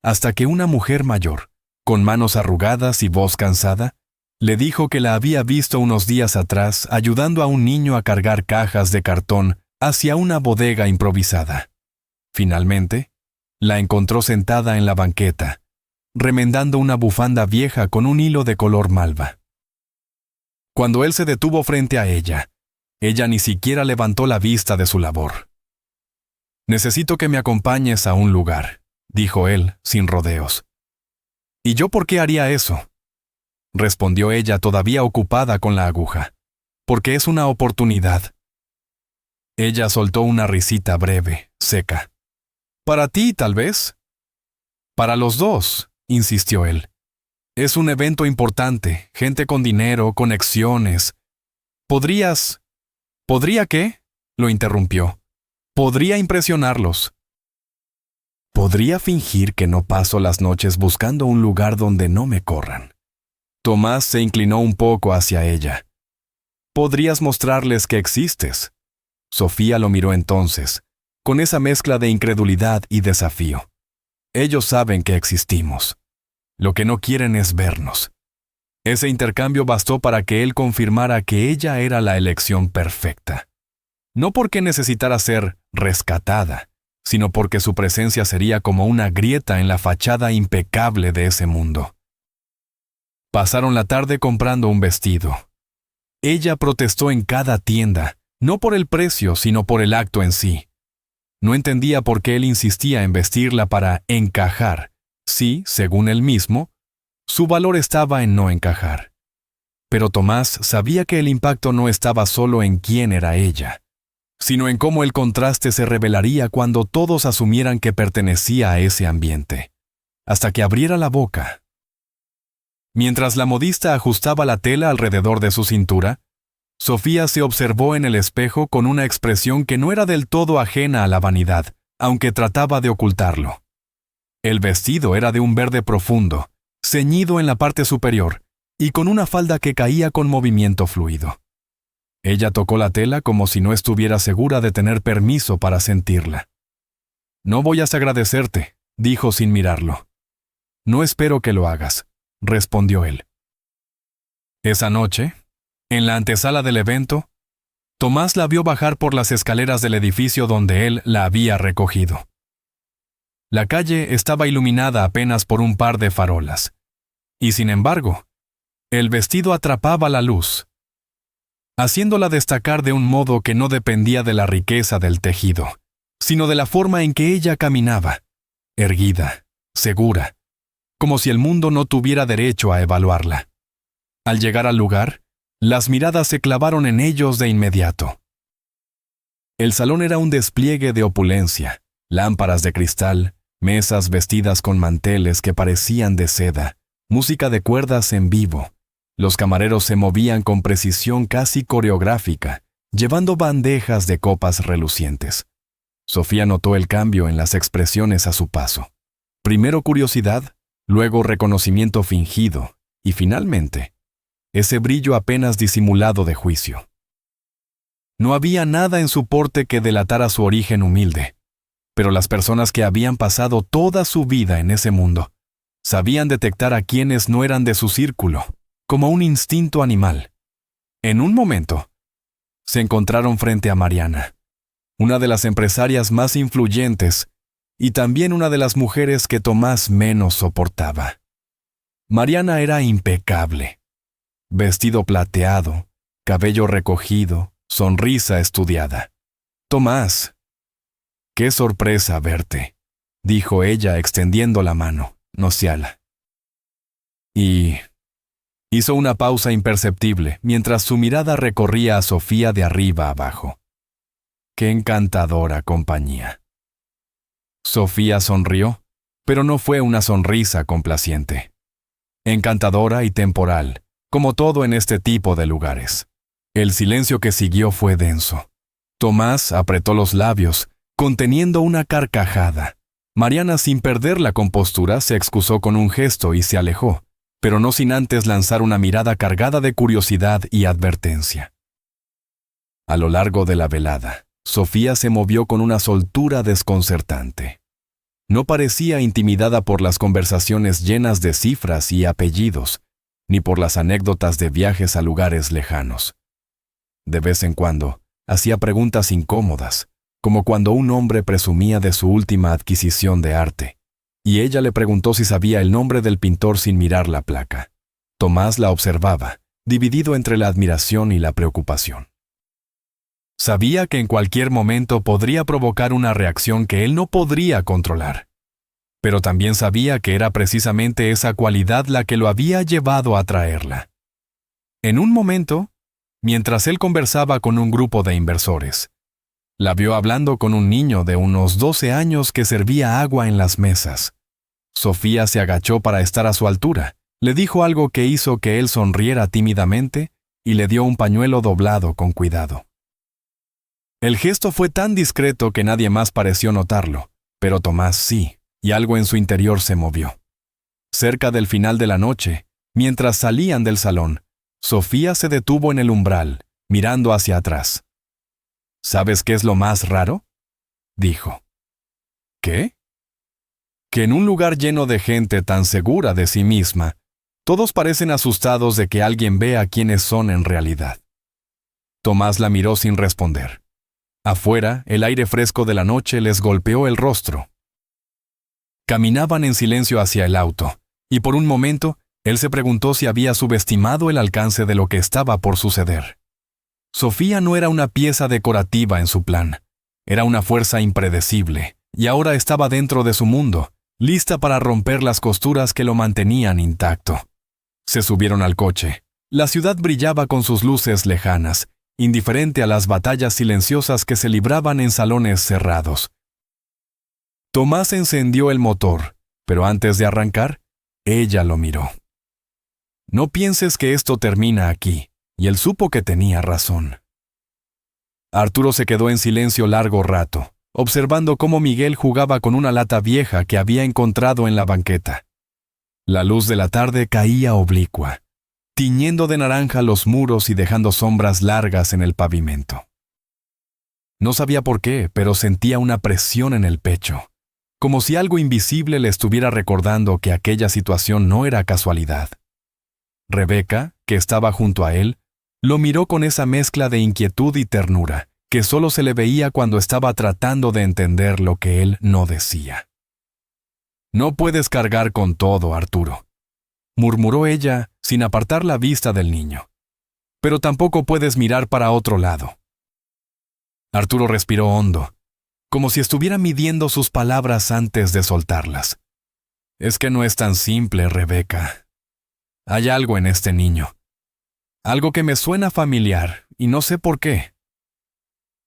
hasta que una mujer mayor, con manos arrugadas y voz cansada, le dijo que la había visto unos días atrás ayudando a un niño a cargar cajas de cartón hacia una bodega improvisada. Finalmente, la encontró sentada en la banqueta, remendando una bufanda vieja con un hilo de color malva. Cuando él se detuvo frente a ella ni siquiera levantó la vista de su labor. «Necesito que me acompañes a un lugar», dijo él, sin rodeos. «¿Y yo por qué haría eso?», respondió ella todavía ocupada con la aguja. «Porque es una oportunidad». Ella soltó una risita breve, seca. «Para ti, tal vez». «Para los dos», insistió él. «Es un evento importante, gente con dinero, conexiones. ¿Podría qué?», lo interrumpió. «Podría impresionarlos». «Podría fingir que no paso las noches buscando un lugar donde no me corran». Tomás se inclinó un poco hacia ella. «Podrías mostrarles que existes». Sofía lo miró entonces, con esa mezcla de incredulidad y desafío. «Ellos saben que existimos. Lo que no quieren es vernos». Ese intercambio bastó para que él confirmara que ella era la elección perfecta. No porque necesitara ser rescatada, sino porque su presencia sería como una grieta en la fachada impecable de ese mundo. Pasaron la tarde comprando un vestido. Ella protestó en cada tienda, no por el precio, sino por el acto en sí. No entendía por qué él insistía en vestirla para encajar, si, según él mismo, su valor estaba en no encajar. Pero Tomás sabía que el impacto no estaba solo en quién era ella. sino en cómo el contraste se revelaría cuando todos asumieran que pertenecía a ese ambiente, hasta que abriera la boca. Mientras la modista ajustaba la tela alrededor de su cintura, Sofía se observó en el espejo con una expresión que no era del todo ajena a la vanidad, aunque trataba de ocultarlo. El vestido era de un verde profundo, ceñido en la parte superior, y con una falda que caía con movimiento fluido. Ella tocó la tela como si no estuviera segura de tener permiso para sentirla. «No voy a agradecerte», dijo sin mirarlo. «No espero que lo hagas», respondió él. Esa noche, en la antesala del evento, Tomás la vio bajar por las escaleras del edificio donde él la había recogido. La calle estaba iluminada apenas por un par de farolas, y sin embargo, el vestido atrapaba la luz, haciéndola destacar de un modo que no dependía de la riqueza del tejido, sino de la forma en que ella caminaba, erguida, segura, como si el mundo no tuviera derecho a evaluarla. Al llegar al lugar, las miradas se clavaron en ellos de inmediato. El salón era un despliegue de opulencia, lámparas de cristal, mesas vestidas con manteles que parecían de seda, música de cuerdas en vivo. Los camareros se movían con precisión casi coreográfica, llevando bandejas de copas relucientes. Sofía notó el cambio en las expresiones a su paso. Primero curiosidad, luego reconocimiento fingido, y finalmente, ese brillo apenas disimulado de juicio. No había nada en su porte que delatara su origen humilde, pero las personas que habían pasado toda su vida en ese mundo sabían detectar a quienes no eran de su círculo, como un instinto animal. En un momento, se encontraron frente a Mariana, una de las empresarias más influyentes y también una de las mujeres que Tomás menos soportaba. Mariana era impecable. Vestido plateado, cabello recogido, sonrisa estudiada. «Tomás, qué sorpresa verte», dijo ella extendiendo la mano, nociala. Y hizo una pausa imperceptible mientras su mirada recorría a Sofía de arriba a abajo. «Qué encantadora compañía». Sofía sonrió, pero no fue una sonrisa complaciente. Encantadora y temporal, como todo en este tipo de lugares. El silencio que siguió fue denso. Tomás apretó los labios, conteniendo una carcajada. Mariana, sin perder la compostura, se excusó con un gesto y se alejó, pero no sin antes lanzar una mirada cargada de curiosidad y advertencia. A lo largo de la velada, Sofía se movió con una soltura desconcertante. No parecía intimidada por las conversaciones llenas de cifras y apellidos, ni por las anécdotas de viajes a lugares lejanos. De vez en cuando, hacía preguntas incómodas, como cuando un hombre presumía de su última adquisición de arte, y ella le preguntó si sabía el nombre del pintor sin mirar la placa. Tomás la observaba, dividido entre la admiración y la preocupación. Sabía que en cualquier momento podría provocar una reacción que él no podría controlar. Pero también sabía que era precisamente esa cualidad la que lo había llevado a traerla. En un momento, mientras él conversaba con un grupo de inversores, la vio hablando con un niño de unos 12 años que servía agua en las mesas. Sofía se agachó para estar a su altura, le dijo algo que hizo que él sonriera tímidamente y le dio un pañuelo doblado con cuidado. El gesto fue tan discreto que nadie más pareció notarlo, pero Tomás sí, y algo en su interior se movió. Cerca del final de la noche, mientras salían del salón, Sofía se detuvo en el umbral, mirando hacia atrás. «¿Sabes qué es lo más raro?», dijo. «¿Qué?». «Que en un lugar lleno de gente tan segura de sí misma, todos parecen asustados de que alguien vea quiénes son en realidad». Tomás la miró sin responder. Afuera, el aire fresco de la noche les golpeó el rostro. Caminaban en silencio hacia el auto, y por un momento, él se preguntó si había subestimado el alcance de lo que estaba por suceder. Sofía no era una pieza decorativa en su plan, era una fuerza impredecible, y ahora estaba dentro de su mundo, lista para romper las costuras que lo mantenían intacto. Se subieron al coche. La ciudad brillaba con sus luces lejanas, indiferente a las batallas silenciosas que se libraban en salones cerrados. Tomás encendió el motor, pero antes de arrancar, ella lo miró. No pienses que esto termina aquí, y él supo que tenía razón. Arturo se quedó en silencio largo rato, observando cómo Miguel jugaba con una lata vieja que había encontrado en la banqueta. La luz de la tarde caía oblicua, tiñendo de naranja los muros y dejando sombras largas en el pavimento. No sabía por qué, pero sentía una presión en el pecho, como si algo invisible le estuviera recordando que aquella situación no era casualidad. Rebeca, que estaba junto a él, lo miró con esa mezcla de inquietud y ternura que solo se le veía cuando estaba tratando de entender lo que él no decía. «No puedes cargar con todo, Arturo», murmuró ella sin apartar la vista del niño. «Pero tampoco puedes mirar para otro lado». Arturo respiró hondo, como si estuviera midiendo sus palabras antes de soltarlas. «Es que no es tan simple, Rebeca. Hay algo en este niño. Algo que me suena familiar, y no sé por qué».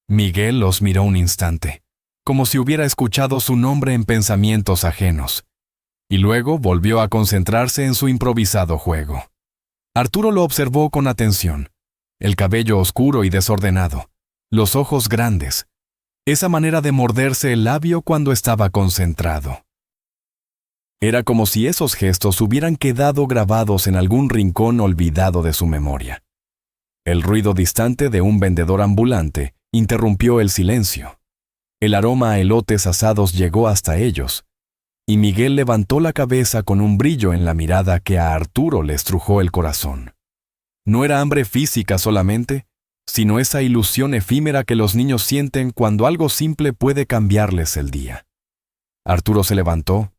Miguel los miró un instante, como si hubiera escuchado su nombre en pensamientos ajenos, y luego volvió a concentrarse en su improvisado juego. Arturo lo observó con atención, el cabello oscuro y desordenado, los ojos grandes, esa manera de morderse el labio cuando estaba concentrado. Era como si esos gestos hubieran quedado grabados en algún rincón olvidado de su memoria. El ruido distante de un vendedor ambulante interrumpió el silencio. El aroma a elotes asados llegó hasta ellos, y Miguel levantó la cabeza con un brillo en la mirada que a Arturo le estrujó el corazón. No era hambre física solamente, sino esa ilusión efímera que los niños sienten cuando algo simple puede cambiarles el día. Arturo se levantó,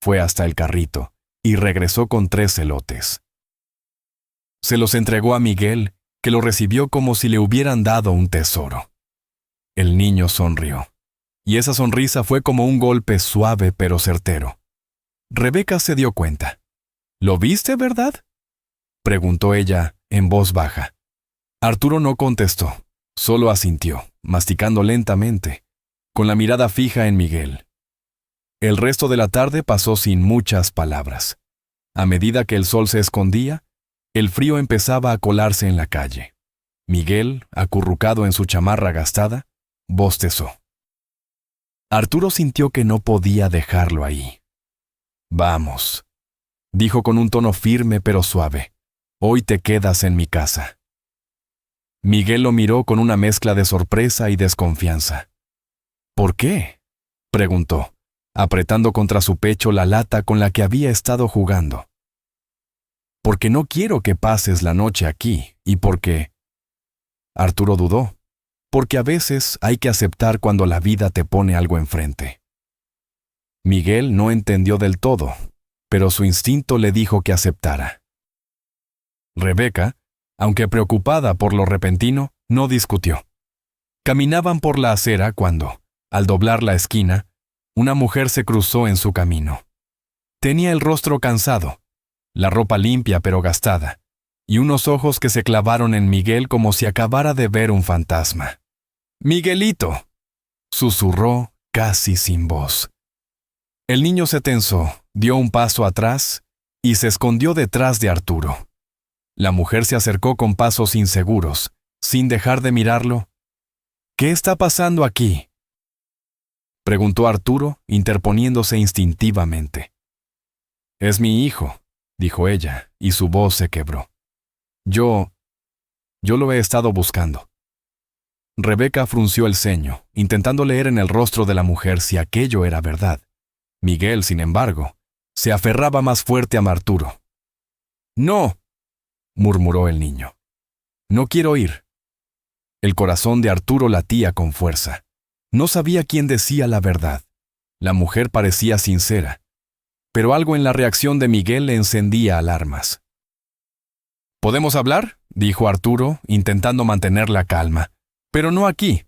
fue hasta el carrito y regresó con 3 elotes. Se los entregó a Miguel, que lo recibió como si le hubieran dado un tesoro. El niño sonrió, y esa sonrisa fue como un golpe suave pero certero. Rebeca se dio cuenta. «¿Lo viste, verdad?», preguntó ella en voz baja. Arturo no contestó, solo asintió, masticando lentamente, con la mirada fija en Miguel. El resto de la tarde pasó sin muchas palabras. A medida que el sol se escondía, el frío empezaba a colarse en la calle. Miguel, acurrucado en su chamarra gastada, bostezó. Arturo sintió que no podía dejarlo ahí. «Vamos», dijo con un tono firme pero suave. «Hoy te quedas en mi casa». Miguel lo miró con una mezcla de sorpresa y desconfianza. «¿Por qué?», preguntó, apretando contra su pecho la lata con la que había estado jugando. «Porque no quiero que pases la noche aquí, y porque...». Arturo dudó, porque a veces hay que aceptar cuando la vida te pone algo enfrente. Miguel no entendió del todo, pero su instinto le dijo que aceptara. Rebeca, aunque preocupada por lo repentino, no discutió. Caminaban por la acera cuando, al doblar la esquina, una mujer se cruzó en su camino. Tenía el rostro cansado, la ropa limpia pero gastada, y unos ojos que se clavaron en Miguel como si acabara de ver un fantasma. «Miguelito», susurró casi sin voz. El niño se tensó, dio un paso atrás y se escondió detrás de Arturo. La mujer se acercó con pasos inseguros, sin dejar de mirarlo. «¿Qué está pasando aquí?», preguntó Arturo, interponiéndose instintivamente. «Es mi hijo», dijo ella, y su voz se quebró. Yo lo he estado buscando». Rebeca frunció el ceño, intentando leer en el rostro de la mujer si aquello era verdad. Miguel, sin embargo, se aferraba más fuerte a Arturo. «No», murmuró el niño. «No quiero ir». El corazón de Arturo latía con fuerza. No sabía quién decía la verdad. La mujer parecía sincera, pero algo en la reacción de Miguel le encendía alarmas. «¿Podemos hablar?», dijo Arturo, intentando mantener la calma. «Pero no aquí».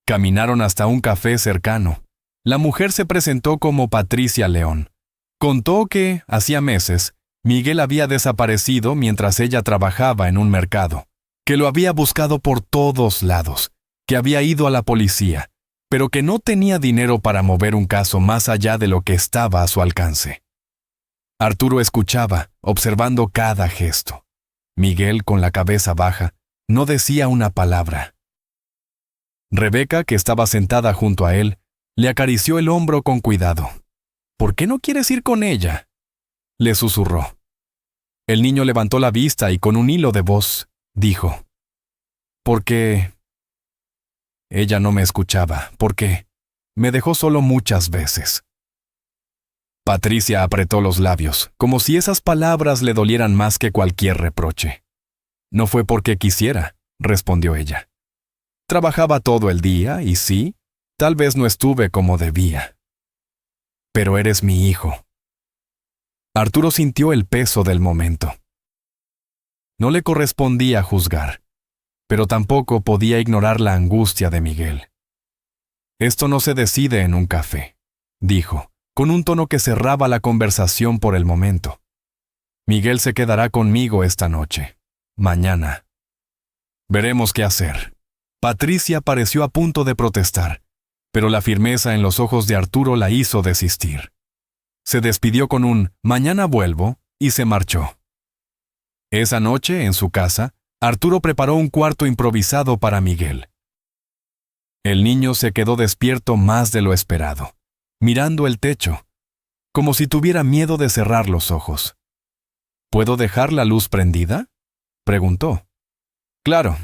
Caminaron hasta un café cercano. La mujer se presentó como Patricia León. Contó que, hacía meses, Miguel había desaparecido mientras ella trabajaba en un mercado, que lo había buscado por todos lados, que había ido a la policía, pero que no tenía dinero para mover un caso más allá de lo que estaba a su alcance. Arturo escuchaba, observando cada gesto. Miguel, con la cabeza baja, no decía una palabra. Rebeca, que estaba sentada junto a él, le acarició el hombro con cuidado. «¿Por qué no quieres ir con ella?», le susurró. El niño levantó la vista y con un hilo de voz dijo: «Porque…». Ella no me escuchaba, porque me dejó solo muchas veces. Patricia apretó los labios, como si esas palabras le dolieran más que cualquier reproche. «No fue porque quisiera», respondió ella. «Trabajaba todo el día y sí, tal vez no estuve como debía. Pero eres mi hijo». Arturo sintió el peso del momento. No le correspondía juzgar, pero tampoco podía ignorar la angustia de Miguel. «Esto no se decide en un café», dijo, con un tono que cerraba la conversación por el momento. «Miguel se quedará conmigo esta noche. Mañana. Veremos qué hacer». Patricia pareció a punto de protestar, pero la firmeza en los ojos de Arturo la hizo desistir. Se despidió con un «mañana vuelvo» y se marchó. Esa noche, en su casa, Arturo preparó un cuarto improvisado para Miguel. El niño se quedó despierto más de lo esperado, mirando el techo, como si tuviera miedo de cerrar los ojos. «¿Puedo dejar la luz prendida?», preguntó. «Claro»,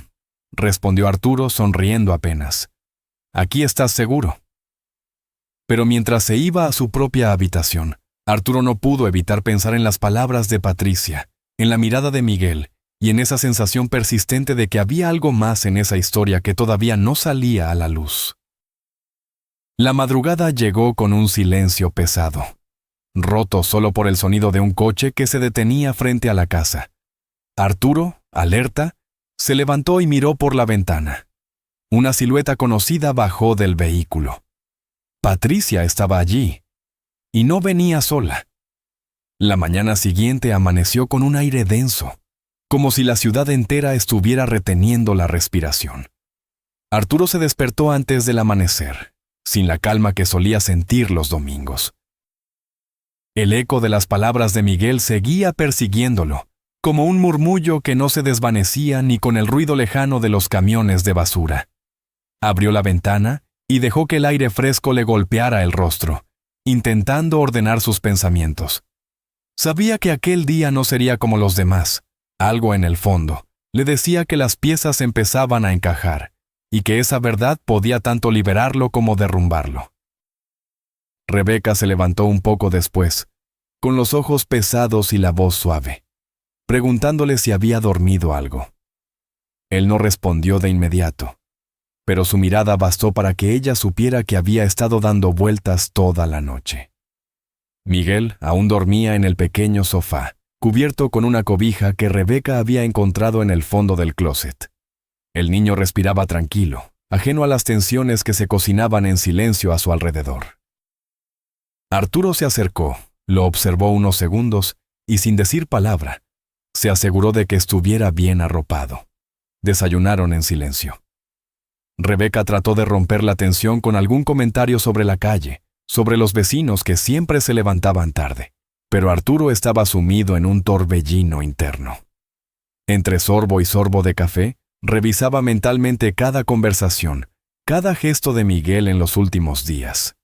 respondió Arturo sonriendo apenas. «Aquí estás seguro». Pero mientras se iba a su propia habitación, Arturo no pudo evitar pensar en las palabras de Patricia, en la mirada de Miguel y en esa sensación persistente de que había algo más en esa historia que todavía no salía a la luz. La madrugada llegó con un silencio pesado, roto solo por el sonido de un coche que se detenía frente a la casa. Arturo, alerta, se levantó y miró por la ventana. Una silueta conocida bajó del vehículo. Patricia estaba allí, y no venía sola. La mañana siguiente amaneció con un aire denso, como si la ciudad entera estuviera reteniendo la respiración. Arturo se despertó antes del amanecer, sin la calma que solía sentir los domingos. El eco de las palabras de Miguel seguía persiguiéndolo, como un murmullo que no se desvanecía ni con el ruido lejano de los camiones de basura. Abrió la ventana y dejó que el aire fresco le golpeara el rostro, intentando ordenar sus pensamientos. Sabía que aquel día no sería como los demás. Algo en el fondo le decía que las piezas empezaban a encajar y que esa verdad podía tanto liberarlo como derrumbarlo. Rebeca se levantó un poco después, con los ojos pesados y la voz suave, preguntándole si había dormido algo. Él no respondió de inmediato, pero su mirada bastó para que ella supiera que había estado dando vueltas toda la noche. Miguel aún dormía en el pequeño sofá, cubierto con una cobija que Rebeca había encontrado en el fondo del closet. El niño respiraba tranquilo, ajeno a las tensiones que se cocinaban en silencio a su alrededor. Arturo se acercó, lo observó unos segundos y, sin decir palabra, se aseguró de que estuviera bien arropado. Desayunaron en silencio. Rebeca trató de romper la tensión con algún comentario sobre la calle, sobre los vecinos que siempre se levantaban tarde, pero Arturo estaba sumido en un torbellino interno. Entre sorbo y sorbo de café, revisaba mentalmente cada conversación, cada gesto de Miguel en los últimos días.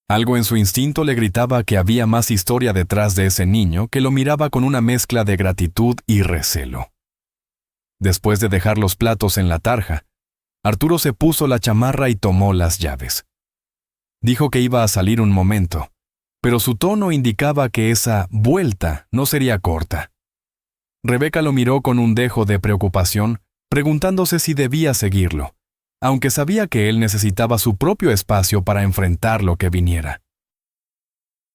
Algo en su instinto le gritaba que había más historia detrás de ese niño que lo miraba con una mezcla de gratitud y recelo. Después de dejar los platos en la tarja, Arturo se puso la chamarra y tomó las llaves. Dijo que iba a salir un momento, pero su tono indicaba que esa vuelta no sería corta. Rebeca lo miró con un dejo de preocupación, preguntándose si debía seguirlo, aunque sabía que él necesitaba su propio espacio para enfrentar lo que viniera.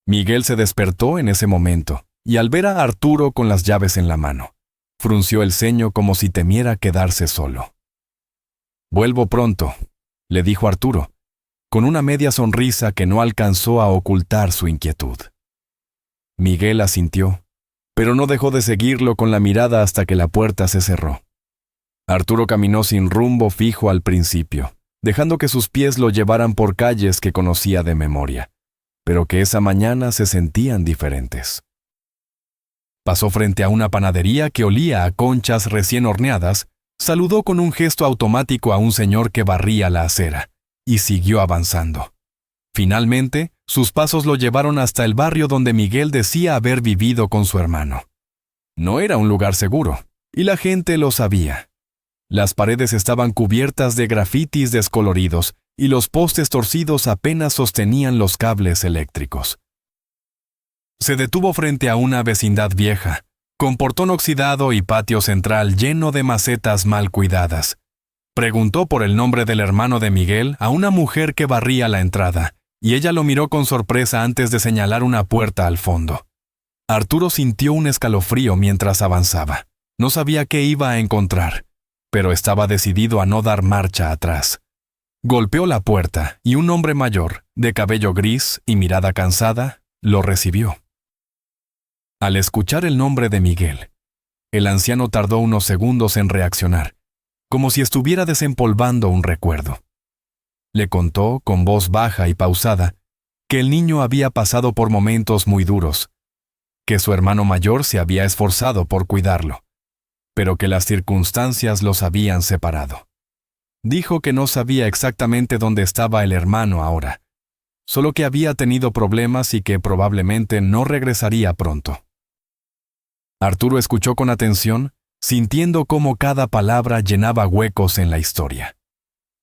Miguel se despertó en ese momento, y al ver a Arturo con las llaves en la mano, frunció el ceño como si temiera quedarse solo. «Vuelvo pronto», le dijo Arturo, con una media sonrisa que no alcanzó a ocultar su inquietud. Miguel asintió, pero no dejó de seguirlo con la mirada hasta que la puerta se cerró. Arturo caminó sin rumbo fijo al principio, dejando que sus pies lo llevaran por calles que conocía de memoria, pero que esa mañana se sentían diferentes. Pasó frente a una panadería que olía a conchas recién horneadas, saludó con un gesto automático a un señor que barría la acera, y siguió avanzando. Finalmente, sus pasos lo llevaron hasta el barrio donde Miguel decía haber vivido con su hermano. No era un lugar seguro, y la gente lo sabía. Las paredes estaban cubiertas de grafitis descoloridos, y los postes torcidos apenas sostenían los cables eléctricos. Se detuvo frente a una vecindad vieja, con portón oxidado y patio central lleno de macetas mal cuidadas. Preguntó por el nombre del hermano de Miguel a una mujer que barría la entrada, y ella lo miró con sorpresa antes de señalar una puerta al fondo. Arturo sintió un escalofrío mientras avanzaba. No sabía qué iba a encontrar, pero estaba decidido a no dar marcha atrás. Golpeó la puerta y un hombre mayor, de cabello gris y mirada cansada, lo recibió. Al escuchar el nombre de Miguel, el anciano tardó unos segundos en reaccionar, como si estuviera desempolvando un recuerdo. Le contó, con voz baja y pausada, que el niño había pasado por momentos muy duros, que su hermano mayor se había esforzado por cuidarlo, pero que las circunstancias los habían separado. Dijo que no sabía exactamente dónde estaba el hermano ahora, solo que había tenido problemas y que probablemente no regresaría pronto. Arturo escuchó con atención, sintiendo cómo cada palabra llenaba huecos en la historia.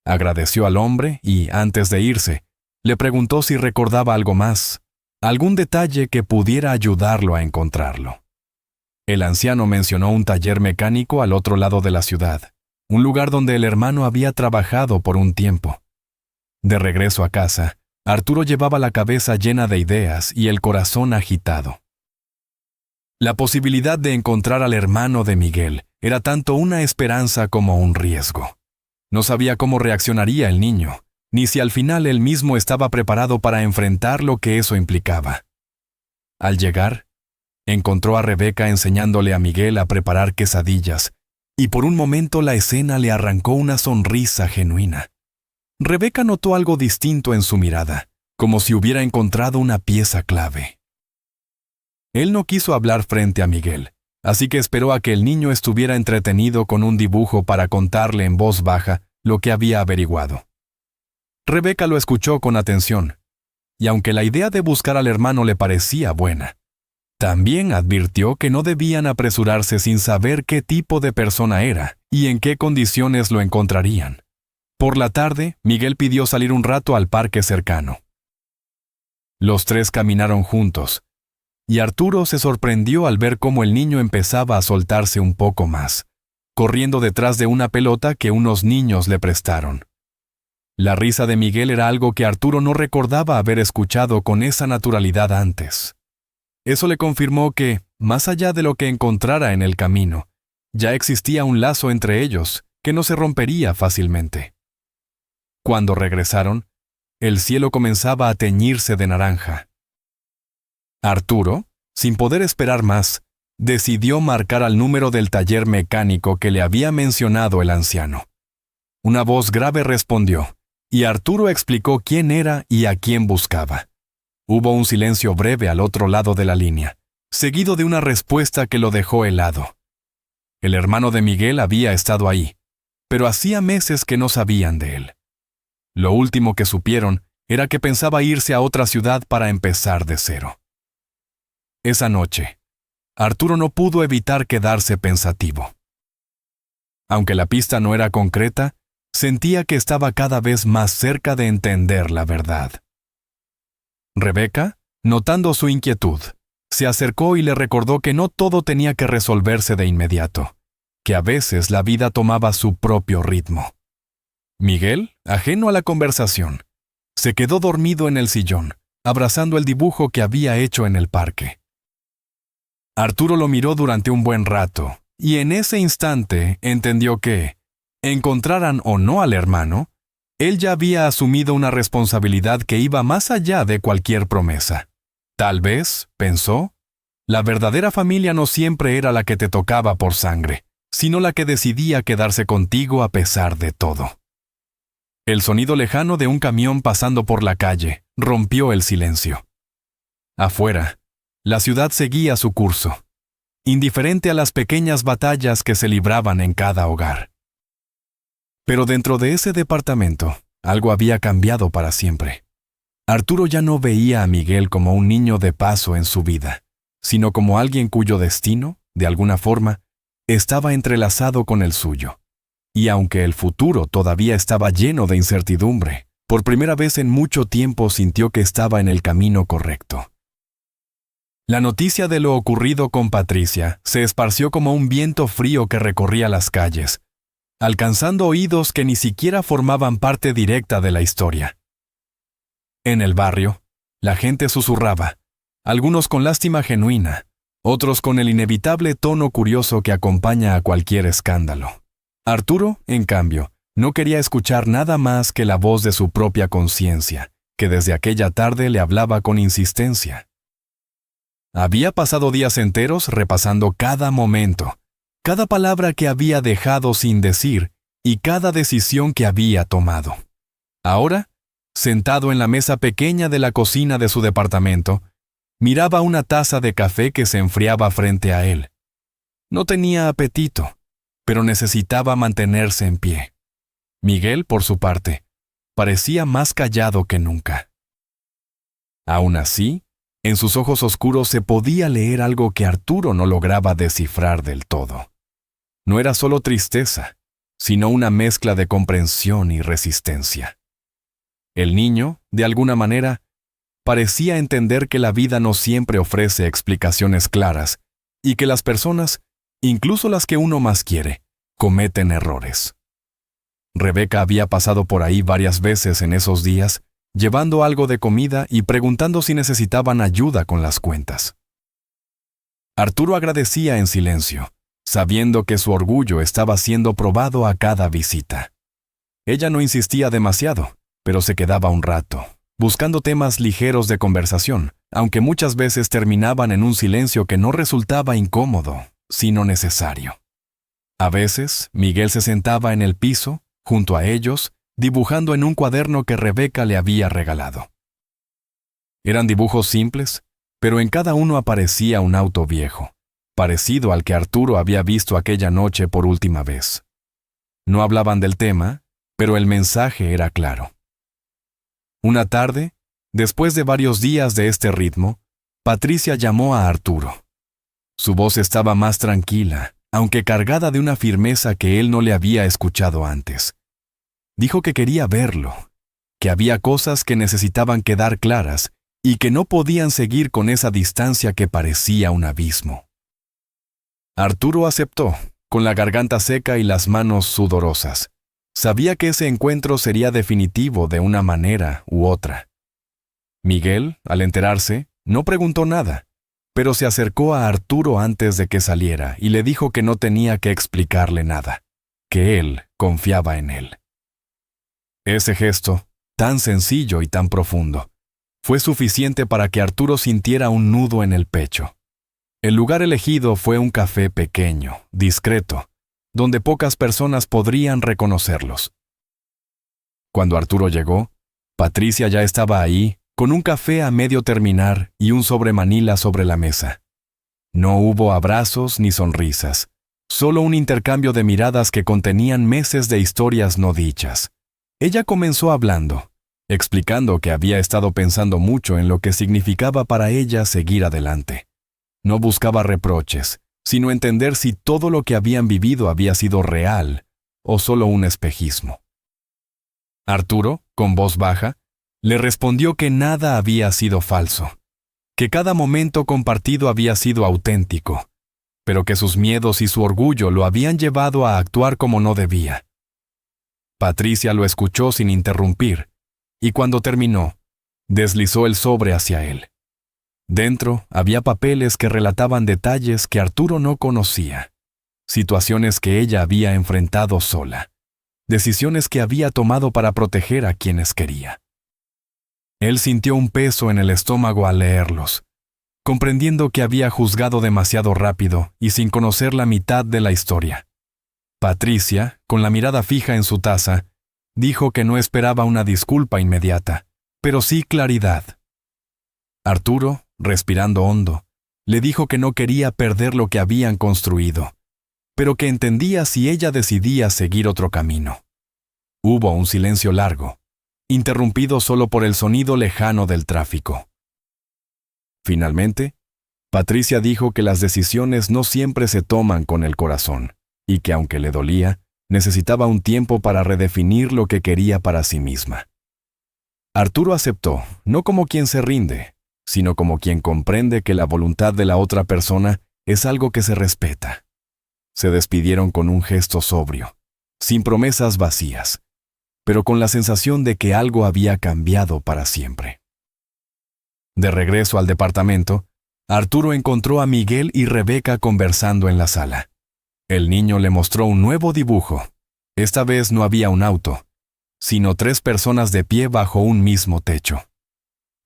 Agradeció al hombre y, antes de irse, le preguntó si recordaba algo más, algún detalle que pudiera ayudarlo a encontrarlo. El anciano mencionó un taller mecánico al otro lado de la ciudad, un lugar donde el hermano había trabajado por un tiempo. De regreso a casa, Arturo llevaba la cabeza llena de ideas y el corazón agitado. La posibilidad de encontrar al hermano de Miguel era tanto una esperanza como un riesgo. No sabía cómo reaccionaría el niño, ni si al final él mismo estaba preparado para enfrentar lo que eso implicaba. Al llegar, encontró a Rebeca enseñándole a Miguel a preparar quesadillas, y por un momento la escena le arrancó una sonrisa genuina. Rebeca notó algo distinto en su mirada, como si hubiera encontrado una pieza clave. Él no quiso hablar frente a Miguel, así que esperó a que el niño estuviera entretenido con un dibujo para contarle en voz baja lo que había averiguado. Rebeca lo escuchó con atención, y aunque la idea de buscar al hermano le parecía buena, también advirtió que no debían apresurarse sin saber qué tipo de persona era y en qué condiciones lo encontrarían. Por la tarde, Miguel pidió salir un rato al parque cercano. Los tres caminaron juntos, y Arturo se sorprendió al ver cómo el niño empezaba a soltarse un poco más, corriendo detrás de una pelota que unos niños le prestaron. La risa de Miguel era algo que Arturo no recordaba haber escuchado con esa naturalidad antes. Eso le confirmó que, más allá de lo que encontrara en el camino, ya existía un lazo entre ellos que no se rompería fácilmente. Cuando regresaron, el cielo comenzaba a teñirse de naranja. Arturo, sin poder esperar más, decidió marcar al número del taller mecánico que le había mencionado el anciano. Una voz grave respondió, y Arturo explicó quién era y a quién buscaba. Hubo un silencio breve al otro lado de la línea, seguido de una respuesta que lo dejó helado. El hermano de Miguel había estado ahí, pero hacía meses que no sabían de él. Lo último que supieron era que pensaba irse a otra ciudad para empezar de cero. Esa noche, Arturo no pudo evitar quedarse pensativo. Aunque la pista no era concreta, sentía que estaba cada vez más cerca de entender la verdad. Rebeca, notando su inquietud, se acercó y le recordó que no todo tenía que resolverse de inmediato, que a veces la vida tomaba su propio ritmo. Miguel, ajeno a la conversación, se quedó dormido en el sillón, abrazando el dibujo que había hecho en el parque. Arturo lo miró durante un buen rato, y en ese instante entendió que, encontraran o no al hermano, él ya había asumido una responsabilidad que iba más allá de cualquier promesa. Tal vez, pensó, la verdadera familia no siempre era la que te tocaba por sangre, sino la que decidía quedarse contigo a pesar de todo. El sonido lejano de un camión pasando por la calle rompió el silencio. Afuera, la ciudad seguía su curso, indiferente a las pequeñas batallas que se libraban en cada hogar. Pero dentro de ese departamento, algo había cambiado para siempre. Arturo ya no veía a Miguel como un niño de paso en su vida, sino como alguien cuyo destino, de alguna forma, estaba entrelazado con el suyo. Y aunque el futuro todavía estaba lleno de incertidumbre, por primera vez en mucho tiempo sintió que estaba en el camino correcto. La noticia de lo ocurrido con Patricia se esparció como un viento frío que recorría las calles, alcanzando oídos que ni siquiera formaban parte directa de la historia. En el barrio, la gente susurraba, algunos con lástima genuina, otros con el inevitable tono curioso que acompaña a cualquier escándalo. Arturo, en cambio, no quería escuchar nada más que la voz de su propia conciencia, que desde aquella tarde le hablaba con insistencia. Había pasado días enteros repasando cada momento, cada palabra que había dejado sin decir y cada decisión que había tomado. Ahora, sentado en la mesa pequeña de la cocina de su departamento, miraba una taza de café que se enfriaba frente a él. No tenía apetito, pero necesitaba mantenerse en pie. Miguel, por su parte, parecía más callado que nunca. Aún así, en sus ojos oscuros se podía leer algo que Arturo no lograba descifrar del todo. No era solo tristeza, sino una mezcla de comprensión y resistencia. El niño, de alguna manera, parecía entender que la vida no siempre ofrece explicaciones claras y que las personas, incluso las que uno más quiere, cometen errores. Rebeca había pasado por ahí varias veces en esos días, llevando algo de comida y preguntando si necesitaban ayuda con las cuentas. Arturo agradecía en silencio, sabiendo que su orgullo estaba siendo probado a cada visita. Ella no insistía demasiado, pero se quedaba un rato, buscando temas ligeros de conversación, aunque muchas veces terminaban en un silencio que no resultaba incómodo, sino necesario. A veces, Miguel se sentaba en el piso, junto a ellos, dibujando en un cuaderno que Rebeca le había regalado. Eran dibujos simples, pero en cada uno aparecía un auto viejo, parecido al que Arturo había visto aquella noche por última vez. No hablaban del tema, pero el mensaje era claro. Una tarde, después de varios días de este ritmo, Patricia llamó a Arturo. Su voz estaba más tranquila, aunque cargada de una firmeza que él no le había escuchado antes. Dijo que quería verlo, que había cosas que necesitaban quedar claras y que no podían seguir con esa distancia que parecía un abismo. Arturo aceptó, con la garganta seca y las manos sudorosas. Sabía que ese encuentro sería definitivo de una manera u otra. Miguel, al enterarse, no preguntó nada, pero se acercó a Arturo antes de que saliera y le dijo que no tenía que explicarle nada, que él confiaba en él. Ese gesto, tan sencillo y tan profundo, fue suficiente para que Arturo sintiera un nudo en el pecho. El lugar elegido fue un café pequeño, discreto, donde pocas personas podrían reconocerlos. Cuando Arturo llegó, Patricia ya estaba ahí, con un café a medio terminar y un sobremanila sobre la mesa. No hubo abrazos ni sonrisas, solo un intercambio de miradas que contenían meses de historias no dichas. Ella comenzó hablando, explicando que había estado pensando mucho en lo que significaba para ella seguir adelante. No buscaba reproches, sino entender si todo lo que habían vivido había sido real o solo un espejismo. Arturo, con voz baja, le respondió que nada había sido falso, que cada momento compartido había sido auténtico, pero que sus miedos y su orgullo lo habían llevado a actuar como no debía. Patricia lo escuchó sin interrumpir, y cuando terminó, deslizó el sobre hacia él. Dentro había papeles que relataban detalles que Arturo no conocía, situaciones que ella había enfrentado sola, decisiones que había tomado para proteger a quienes quería. Él sintió un peso en el estómago al leerlos, comprendiendo que había juzgado demasiado rápido y sin conocer la mitad de la historia. Patricia, con la mirada fija en su taza, dijo que no esperaba una disculpa inmediata, pero sí claridad. Arturo, respirando hondo, le dijo que no quería perder lo que habían construido, pero que entendía si ella decidía seguir otro camino. Hubo un silencio largo, interrumpido solo por el sonido lejano del tráfico. Finalmente, Patricia dijo que las decisiones no siempre se toman con el corazón, y que aunque le dolía, necesitaba un tiempo para redefinir lo que quería para sí misma. Arturo aceptó, no como quien se rinde, sino como quien comprende que la voluntad de la otra persona es algo que se respeta. Se despidieron con un gesto sobrio, sin promesas vacías, pero con la sensación de que algo había cambiado para siempre. De regreso al departamento, Arturo encontró a Miguel y Rebeca conversando en la sala. El niño le mostró un nuevo dibujo. Esta vez no había un auto, sino 3 personas de pie bajo un mismo techo.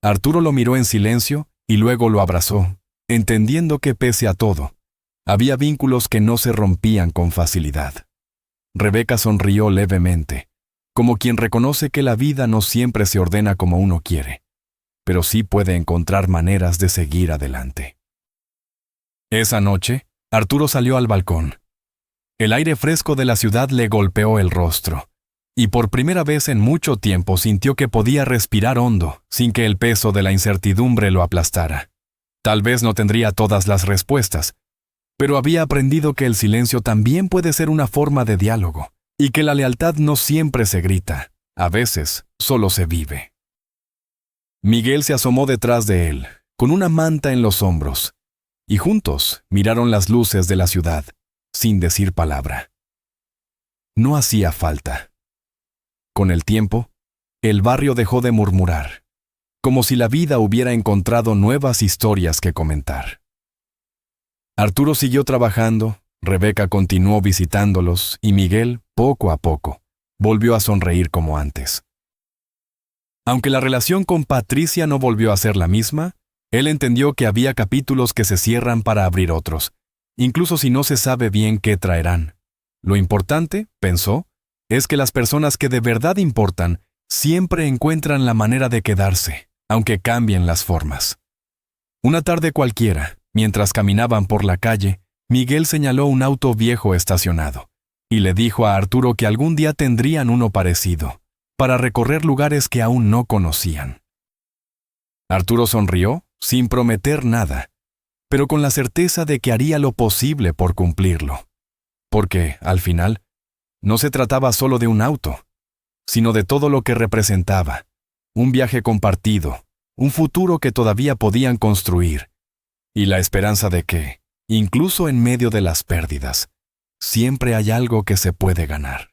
Arturo lo miró en silencio y luego lo abrazó, entendiendo que pese a todo, había vínculos que no se rompían con facilidad. Rebeca sonrió levemente, como quien reconoce que la vida no siempre se ordena como uno quiere, pero sí puede encontrar maneras de seguir adelante. Esa noche, Arturo salió al balcón. El aire fresco de la ciudad le golpeó el rostro, y por primera vez en mucho tiempo sintió que podía respirar hondo, sin que el peso de la incertidumbre lo aplastara. Tal vez no tendría todas las respuestas, pero había aprendido que el silencio también puede ser una forma de diálogo, y que la lealtad no siempre se grita, a veces solo se vive. Miguel se asomó detrás de él, con una manta en los hombros, y juntos miraron las luces de la ciudad, sin decir palabra. No hacía falta. Con el tiempo, el barrio dejó de murmurar, como si la vida hubiera encontrado nuevas historias que comentar. Arturo siguió trabajando, Rebeca continuó visitándolos y Miguel, poco a poco, volvió a sonreír como antes. Aunque la relación con Patricia no volvió a ser la misma, él entendió que había capítulos que se cierran para abrir otros, incluso si no se sabe bien qué traerán. Lo importante, pensó, es que las personas que de verdad importan siempre encuentran la manera de quedarse, aunque cambien las formas. Una tarde cualquiera, mientras caminaban por la calle, Miguel señaló un auto viejo estacionado, y le dijo a Arturo que algún día tendrían uno parecido, para recorrer lugares que aún no conocían. Arturo sonrió, sin prometer nada, pero con la certeza de que haría lo posible por cumplirlo. Porque, al final, no se trataba solo de un auto, sino de todo lo que representaba, un viaje compartido, un futuro que todavía podían construir, y la esperanza de que, incluso en medio de las pérdidas, siempre hay algo que se puede ganar.